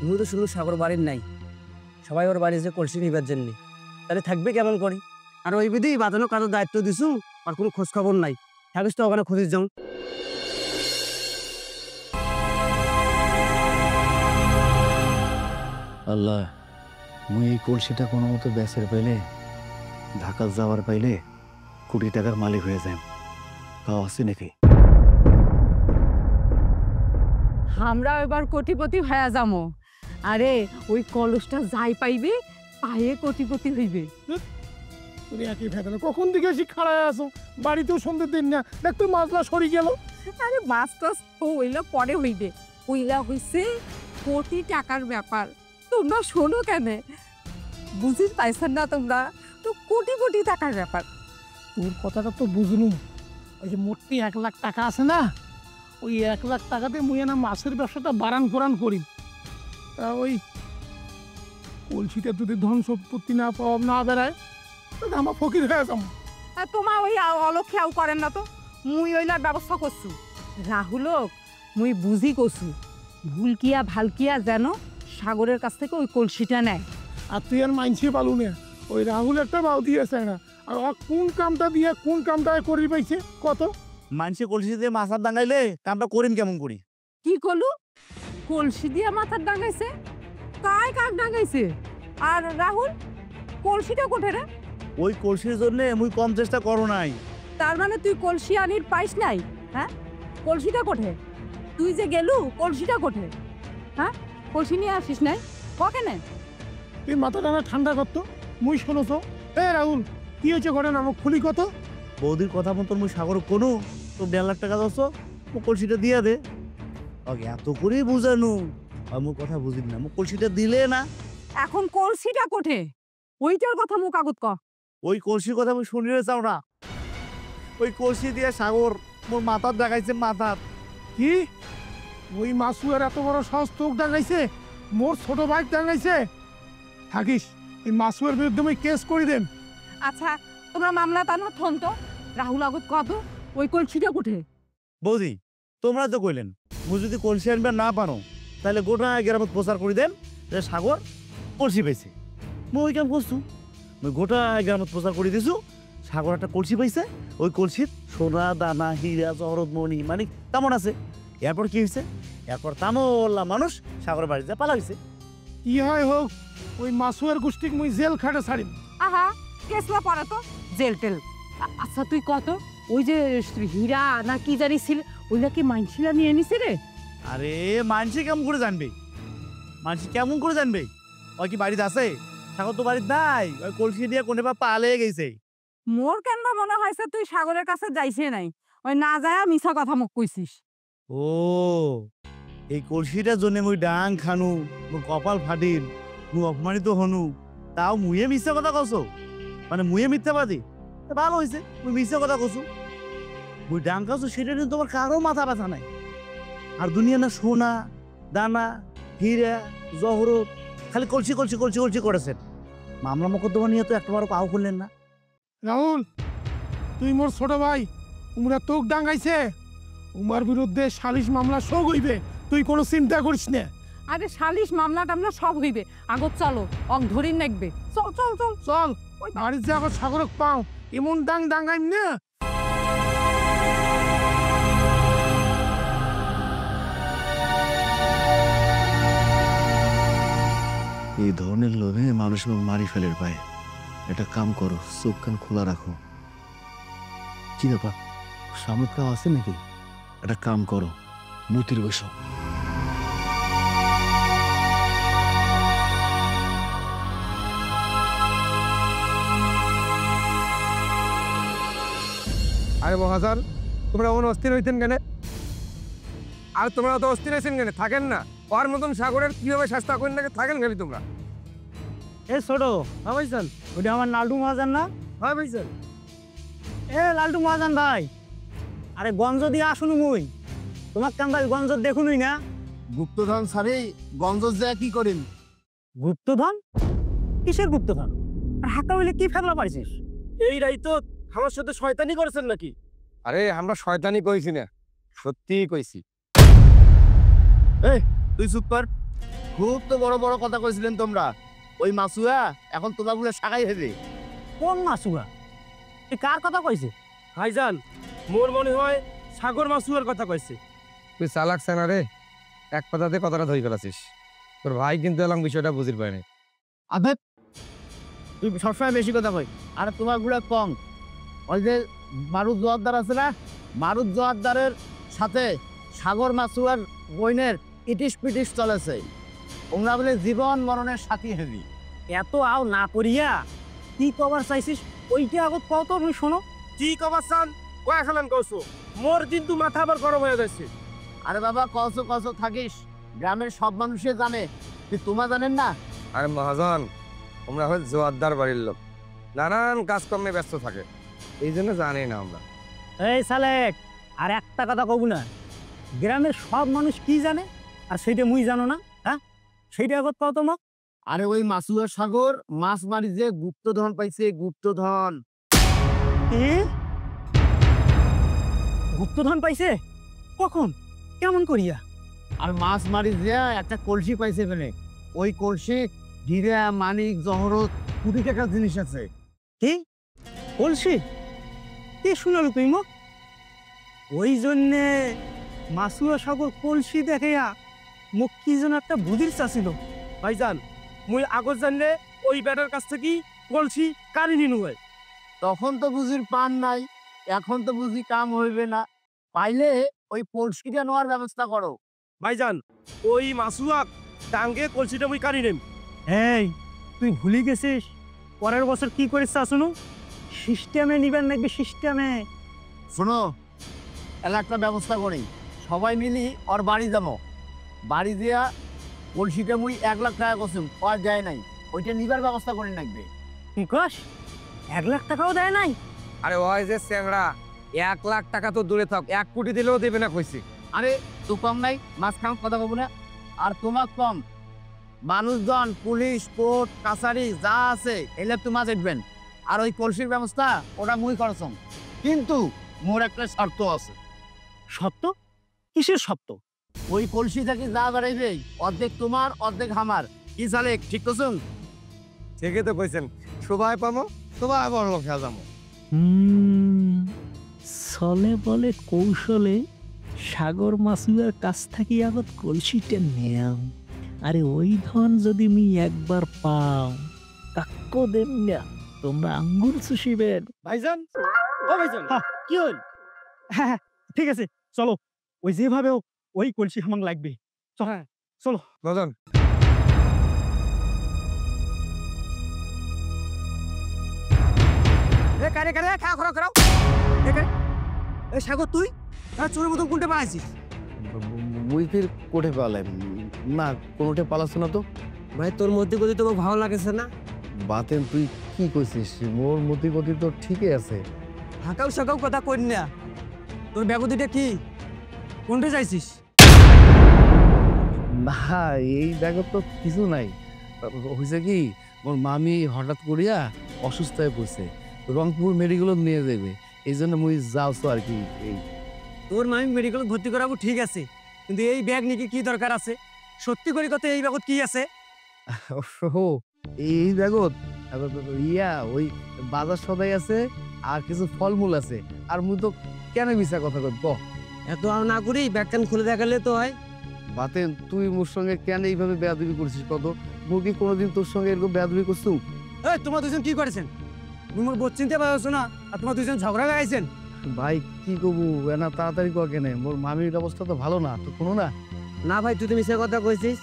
মুই তো শুনলু সাগর বাড়ির নাই, সবাই ওর বাড়ি যে কলসি নিবার জন্য, তাহলে থাকবে কেমন করি? আর ওই বিধি বাঁধানো কাজের দায়িত্ব দিছু আর কোনো খোঁজ খবর নাই, থাকিস তো ওখানে খুঁজিস যাও। আল্লাহ মুই এই কলসিটা কোনো মতো বেচের পাইলে, ঢাকা যাওয়ার পাইলে কোটি টাকার মালিক হয়ে যায়। তাও আছে নাকি? আমরা এবার কোটিপতি হয়ে যাবো। আরে ওই কলসটা যাই পাইবে পায়ে কোটিপতি হইবে। তুমি একই ভেতরে কখন দিকে এসে খাড়ায় আসো? বাড়িতেও সন্ধ্যে দিন না, দেখ তুই মাছলা সরি গেল। আরে মাছ টাছ ওইলা পরে হইবে, ওইলা হইছে কোটি টাকার ব্যাপার। তোমরা শোনো কেন, বুঝিস পাইছেন না তোমরা? তো কোটি কোটি টাকার ব্যাপার। তোর কথাটা তো বুঝলু। ওই যে মোটটি 1 লাখ টাকা আছে না, ওই 1 লাখ টাকাতে মুই না মাছের ব্যবসাটা বাড়ান ফোরান করি। তা ওই কলসিতে যদি ধন সম্পত্তি না পাওয়া না বেড়ায়, তাহলে আমার ফকির হয়ে যাবো। তোমার ওই অলক্ষেও করেন না তো, মুই ওইলার ব্যবস্থা করছু। রাহুলক মুই বুঝি করছু, ভুলকিয়া ভালকিয়া যেন সাগরের কাছ থেকে ওই কলসিটা নেয়। আর তুই আর মাইনছি পালু না, ওই রাহুল একটা বাউ দিয়েছে না, আর ও কোন কামটা দিয়ে কোন কামটা করি পাইছে কত? মানুষে কলসি দিয়ে মাছার ডাঙাইলে কামটা করিম কেমন করি? কি করলু? কলসি দিয়ে মাথার ডাঙাইছে? কায় কাক ডাঙাইছে? আর রাহুল, কলসিটা কোঠে রে? ওই কলসির জন্য মুই কম চেষ্টা করো নাই। তার মানে তুই কলসি আনির পাইস নাই? হ্যাঁ, কলসিটা কোঠে? তুই যে গেলু, কলসিটা কোঠে? হ্যাঁ, কলসি নিয়ে আসিস নাই কেনে? তুই মাথা টানা ঠান্ডা করতো মুই শোনছো। এ রাহুল, কি হয়েছে ঘটনা আমাকে খুলি কত? বৌদির কথা মতন মুই সাগর কোনো তো 1.5 লাখ টাকা দছ ও কলসিটা দিয়া দে। ওকে এত করেই বুঝানো আমার কথা বুঝিস না, মুখ কলসিটা দিলে না। এখন কলসিটা কোঠে? ওইটার কথা মুখ আগত ক। ওই কলসির কথা আমি শুনিয়ে চাও না। ওই কলসি দিয়ে সাগর মোর মাথার দেখাইছে মাথার। কি ওই মাসুয়ার এত বড় সাহস তোক ডাঙাইছে? মোর ছোট ভাই ডাঙাইছে? থাকিস এই মাসুয়ার বিরুদ্ধে আমি কেস করে দেন। আচ্ছা, তোমরা মামলা টানো থন তো। রাহুল আগত কত ওই কলসিটা কোঠে? বৌদি তোমরা তো কইলেন মুই যদি কলসি আনবে না পারো তাহলে গোটা গ্রামত প্রচার করে দেন যে সাগর কলসি পাইছে। মুই ওই কাম করছু, মুই গোটা গ্রামত প্রচার করে দিছু সাগর একটা কলসি পাইছে। ওই কলসির সোনা দানা হীরা জহরত মণি মানে তেমন আছে। এরপর কি হয়েছে? এরপর তামলা মানুষ সাগরের বাড়িতে পালা হয়েছে। কি হয় হোক ওই মাসুয়ার গোষ্ঠীকে মুই জেল খাটে ছাড়িম। আহা, কেসলা পড়া তো জেল টেল। আচ্ছা তুই কত ওই যে হীরা না কি জানিস ওইটা কি মাইনছিলা নিয়ে নিছে রে? আরে মানসি কেমন করে জানবে? মানসি কেমন করে জানবে? ওই কি বাড়িতে আছে? সাগর তো বাড়িতে নাই, ওই কলসি দিয়ে কোনে বা পালে গেছে। মোর কেন মনে হয়েছে তুই সাগরের কাছে যাইছে নাই, ওই না যায় মিছা কথা মুখ কইছিস। ও এই কলসিটার জন্য মুই ডাং খানু, মুই কপাল ফাটিল, মুই অপমানিত হনু, তাও মুয়ে মিথ্যা কথা কছো? মানে মুয়ে মিথ্যাবাদী? ভালো হয়েছে মুই মিথ্যা কথা কছু। মুই ডাং খাচ্ছ সেটা নিয়ে তোমার কারো মাথা ব্যথা নাই। আর দুনিয়া না সোনা দানা হীরা জহরত খালি কলসি কলসি কলসি কলসি করেছেন। মামলা মোকদ্দমা নিয়ে তো একটাবারও পাও করলেন না। রাহুল, তুই মোর ছোট ভাই, উমরা তোক ডাঙাইছে, উমার বিরুদ্ধে সালিশ মামলা সব হইবে, তুই কোনো চিন্তা করিস না। আরে সালিশ মামলা টামলা সব হইবে, আগত চলো অং ধরিন নাকবে। চল চল চল চল ওই বাড়ির যে আগত সাগরক পাও এমন ডাঙাইম না। এই ধরনের লোভে মানুষ মারি ফেলের পায়। একটা কাম করো, চোখ কান খোলা রাখো। কি ব্যাপার, সামনে কেউ আছে নাকি? একটা কাম করো, মুতির বসো। আরে মহাজন, তোমরা এমন অস্থির হইতেন কেন? আর তোমরা তো অস্থির হয়েছেন কেন? থাকেন না ওর মতন সাগরের কিভাবে শাস্তা করেন নাকি থাকেন খালি তোমরা? এ ছোট, হ্যাঁ ভাইজান, ওটা আমার লালটু মহাজান না? হ্যাঁ ভাইজান। এ লালটু মহাজান ভাই, আরে গঞ্জ দিয়ে আসুন মুই। তোমার কাম ভাই গঞ্জ দেখুনই না? গুপ্তধন সারে গঞ্জ যা কি করেন? গুপ্তধন? কিসের গুপ্তধন? আর হাঁকা হইলে কি ফেলা পারছিস? এই রাই তো আমার সাথে শয়তানি করেছেন নাকি? আরে আমরা শয়তানি কইছি না, সত্যিই কইছি। এই তুই চুপ কর। খুব তো বড় বড় কথা কইছিলেন তোমরা। ওই মাসুয়া এখন তোমার গুলো শাখাই হেবে। কোন মাসুয়া? তুই কার কথা কইছে? ভাইজান, মোর মনে হয় সাগর মাসুয়ার কথা কইছে। তুই চালাক সেনা রে, এক কথাতে কথাটা ধরে ফেলাছিস। তোর ভাই কিন্তু এলাম বিষয়টা বুঝির পায় না। আবে তুই সবসময় বেশি কথা কই, আর তোমার গুলো কম। ওই যে মারুদ জোয়ারদার আছে না, মারুদ জোয়ারদারের সাথে সাগর মাসুয়ার বইনের ইটিস পিটিস চলেছে। ওরা বলে জীবন মরণের সাথী হেবি। এত আও না করিয়া কি কবার চাইছিস ওইটা আগত কত তুমি শোনো। কি কবার চান কয়া খেলেন কৌশো? মোর কিন্তু মাথা আবার গরম হয়ে যাচ্ছে। আরে বাবা কসো কসো থাকিস, গ্রামের সব মানুষে জানে, তুই তোমা জানেন না? আরে মহাজন, আমরা হল জোয়ারদার বাড়ির লোক, নানান কাজকর্মে ব্যস্ত থাকে, এই জন্য জানি না আমরা। এই সালেক, আর একটা কথা কব না, গ্রামের সব মানুষ কি জানে আর সেইটা মুই জানো না? হ্যাঁ, সেইটা আগত কত তোমাক। আরে ওই মাসুয়ার সাগর মাছ মারি যে গুপ্তধন পাইছে, গুপ্তধন। গুপ্তধন পাইছে? কখন, কেমন করিয়া? আর মাছ মারি যে একটা কলসি পাইছে ফেলে। ওই কলসি হীরা মানিক জহরত কোটি টাকার জিনিস আছে। কি কলসি কি শুনালো তুই মো ওই জন্যে মাসুয়া সাগর কলসি দেখিয়া মুখ কি যেন একটা বুধির চাছিল। ভাইজান মুই আগত জানলে ওই বেটার কাছ থেকে কলসি কারি নিনু হয়। তখন তো বুঝির পান নাই, এখন তো বুঝি কাম হইবে না, পাইলে ওই কলসিটা নেওয়ার ব্যবস্থা করো। ভাইজান ওই মাসুয়াক ডাঙ্গে কলসিটা মুই কারি নেম। এই তুই ভুলে গেছিস পরের বছর কি করিস শুনু সিস্টেমে নিবেন নাকি সিস্টেমে। শোনো, এলা একটা ব্যবস্থা করি, সবাই মিলি ওর বাড়ি যাবো, বাড়ি দিয়া কলসিটা মুই 1 লাখ টাকা করছুম, পাওয়া যায় নাই, ওইটা নিবার ব্যবস্থা করে রাখবে। কি কস 1 লাখ টাকাও দেয় নাই? আরে ওই যে স্যাংরা 1 লাখ টাকা তো দূরে থাক, 1 কোটি দিলেও দেবে না কইছি। আরে তো কম নাই, মাছ খাম কথা বলবো না। আর তোমার কম মানুষজন, পুলিশ, কোর্ট কাছারি যা আছে এলে তোমার দেখবেন। আর ওই কলসির ব্যবস্থা ওটা মুই করছম, কিন্তু মোর একটা শর্ত আছে। সত্য? কিসের সত্য? ওই কলসি থেকে যা বেড়াইবে অর্ধেক তোমার অর্ধেক আমার। কি চালে ঠিক তো শুন? ঠিকই তো কইছেন, সবাই পামো সবাই বড় লোক খেয়া যাবো। চলে বলে কৌশলে সাগর মাসুয়ার কাছ থেকে আগত কলসিটা নেও, আরে ওই ধন যদি মি একবার পাও কাক্য দেন না, তোমরা আঙ্গুল চুষিবেন। ভাইজান ও ভাইজান কি হল? হ্যাঁ ঠিক আছে চলো, ওই যেভাবে হোক ওই কলসি হামাং লাগবে। হ্যাঁ চলো বাজান। কারে কারে খা খরা করাও। এই সাগর তুই চোরের মতন কোনটা পালাইছিস? মুই ফির কোটে পালাম না, কোনোটে পালাচ্ছ না তো। ভাই তোর মধ্যে গতি তো ভালো লাগেছে না। বাতেন তুই কি কইছিস? মোর মতি গতি তো ঠিকই আছে। হাঁকাও সাকাও কথা কই না। তোর ব্যাগতিটা কি? কোনটা যাইছিস? না এই ব্যাগত তো কিছু নাই, হয়েছে কি মোর মামি হঠাৎ করিয়া অসুস্থ হয়ে পড়ছে, রংপুর মেডিকেল নিয়ে যাবে, এই জন্য মুই যাওছো আর কি। এই তোর মামি মেডিকেল ভর্তি করাবো ঠিক আছে, কিন্তু এই ব্যাগ নিয়ে কি দরকার আছে? সত্যি করে কথা এই ব্যাগত কি আছে? এই ব্যাগত ইয়া ওই বাজার সদাই আছে আর কিছু ফলমূল আছে। আর মুই তো কেন মিছা কথা কই ক? এত আর না করি ব্যাগ কান খুলে দেখালে তো হয়। বাতেন তুই মোর সঙ্গে কেন এইভাবে বেয়াদবি করছিস? কত মুই কি কোনোদিন তোর সঙ্গে এরকম বেয়াদবি করছু? এই তোমরা দুজন কি করেছেন? তুমি মোর বোধ চিনতে পারছো না, আর তোমরা দুজন ঝগড়া লাগাইছেন। ভাই কি কবু এনা তাড়াতাড়ি কর কেন? মোর মামির অবস্থা তো ভালো না, তো কোনো না। না ভাই তুই তো মিশা কথা কইছিস।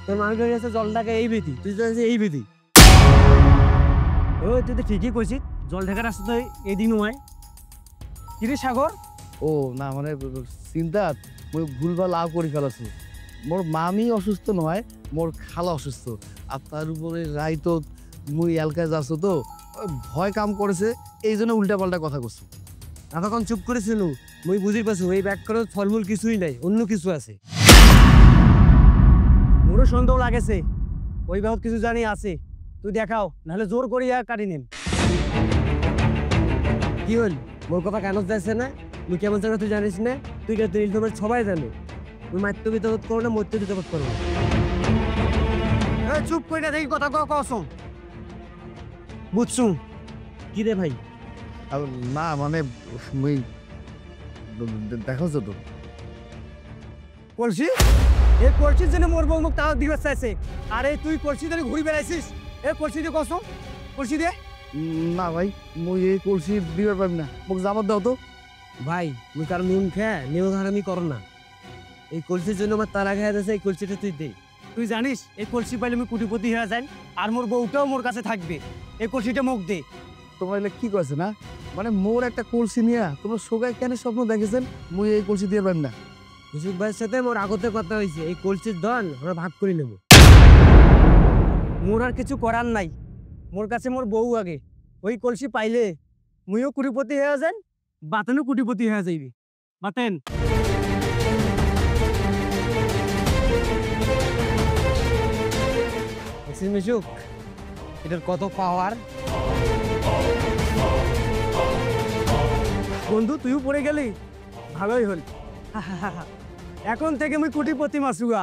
তোর মামি বেরিয়ে আছে জল ঢাকা এই বিধি, তুই জানিস এই বিধি। ওই তুই তো ঠিকই কইছিস, জল ঢাকার রাস্তা তো এই দিন হয়। কিরে সাগর? ও না মানে চিন্তা মুই ভুলভাল আও করে ফেলাছি। মোর মামি অসুস্থ নয়, মোর খালা অসুস্থ। আর তার উপরে রাই তো মুই এলাকায় যাচ্ছ তো ভয় কাম করেছে, এই জন্য উল্টা পাল্টা কথা করছো। এতক্ষণ চুপ করেছিল, মুই বুঝি পারছো এই ব্যাগ করে ফলমূল কিছুই নাই, অন্য কিছু আছে। মোরও সন্দেহ লাগেছে ওই ব্যাগ কিছু জানি আছে। তুই দেখাও, নাহলে জোর করিয়া কাটি নেম। কি হল? মোর কথা কেন যাচ্ছে না? তুই কেমন জায়গা তুই জানিস না? তুই কে তুই তোমার সবাই জানে। তুই মাত্র বিতরত করো না, মত্য বিতরত করো। চুপ করে না দেখি কথা কসম বুঝছু? কি রে ভাই? না মানে মুই দেখো তো কলসি এ কলসির জন্য মোর বউ মুখ তাও দিবস চাইছে। আরে তুই কলসি ধরে ঘুরি বেড়াইছিস, এ কলসি দিয়ে কসম, কলসি দে। না ভাই মুই এই কলসি দিবার পারি না, মোক জামাত দাও তো। ভাই মুই কারণ নুন খেয়ে নেও হারামি কর না। এই কলসির জন্য আমার তারা খেয়ে দিয়েছে, এই কলসিটা তুই দে। তুই জানিস এই কলসি পাইলে আমি কোটিপতি হয়ে যাই, আর মোর বউটাও মোর কাছে থাকবে। এই কলসিটা মুখ দে। তোমার এলে কি কয়েছে না? মানে মোর একটা কলসি নিয়া তোমরা সোগায় কেন স্বপ্ন দেখেছেন? মুই এই কলসি দিয়ে পারি না। ইউসুফ ভাইয়ের সাথে মোর আগতে কথা হয়েছে, এই কলসির ধন আমরা ভাগ করে নেব। মোর আর কিছু করার নাই, মোর কাছে মোর বউ আগে। ওই কলসি পাইলে মুইও কোটিপতি হয়ে যান, বাতেনও কোটিপতি হয়ে যাইবি। বাতেন মিশুক, এটার কত পাওয়ার। বন্ধু তুইও পড়ে গেলি, ভালোই হল। এখন থেকে আমি কোটিপতি মাসুয়া।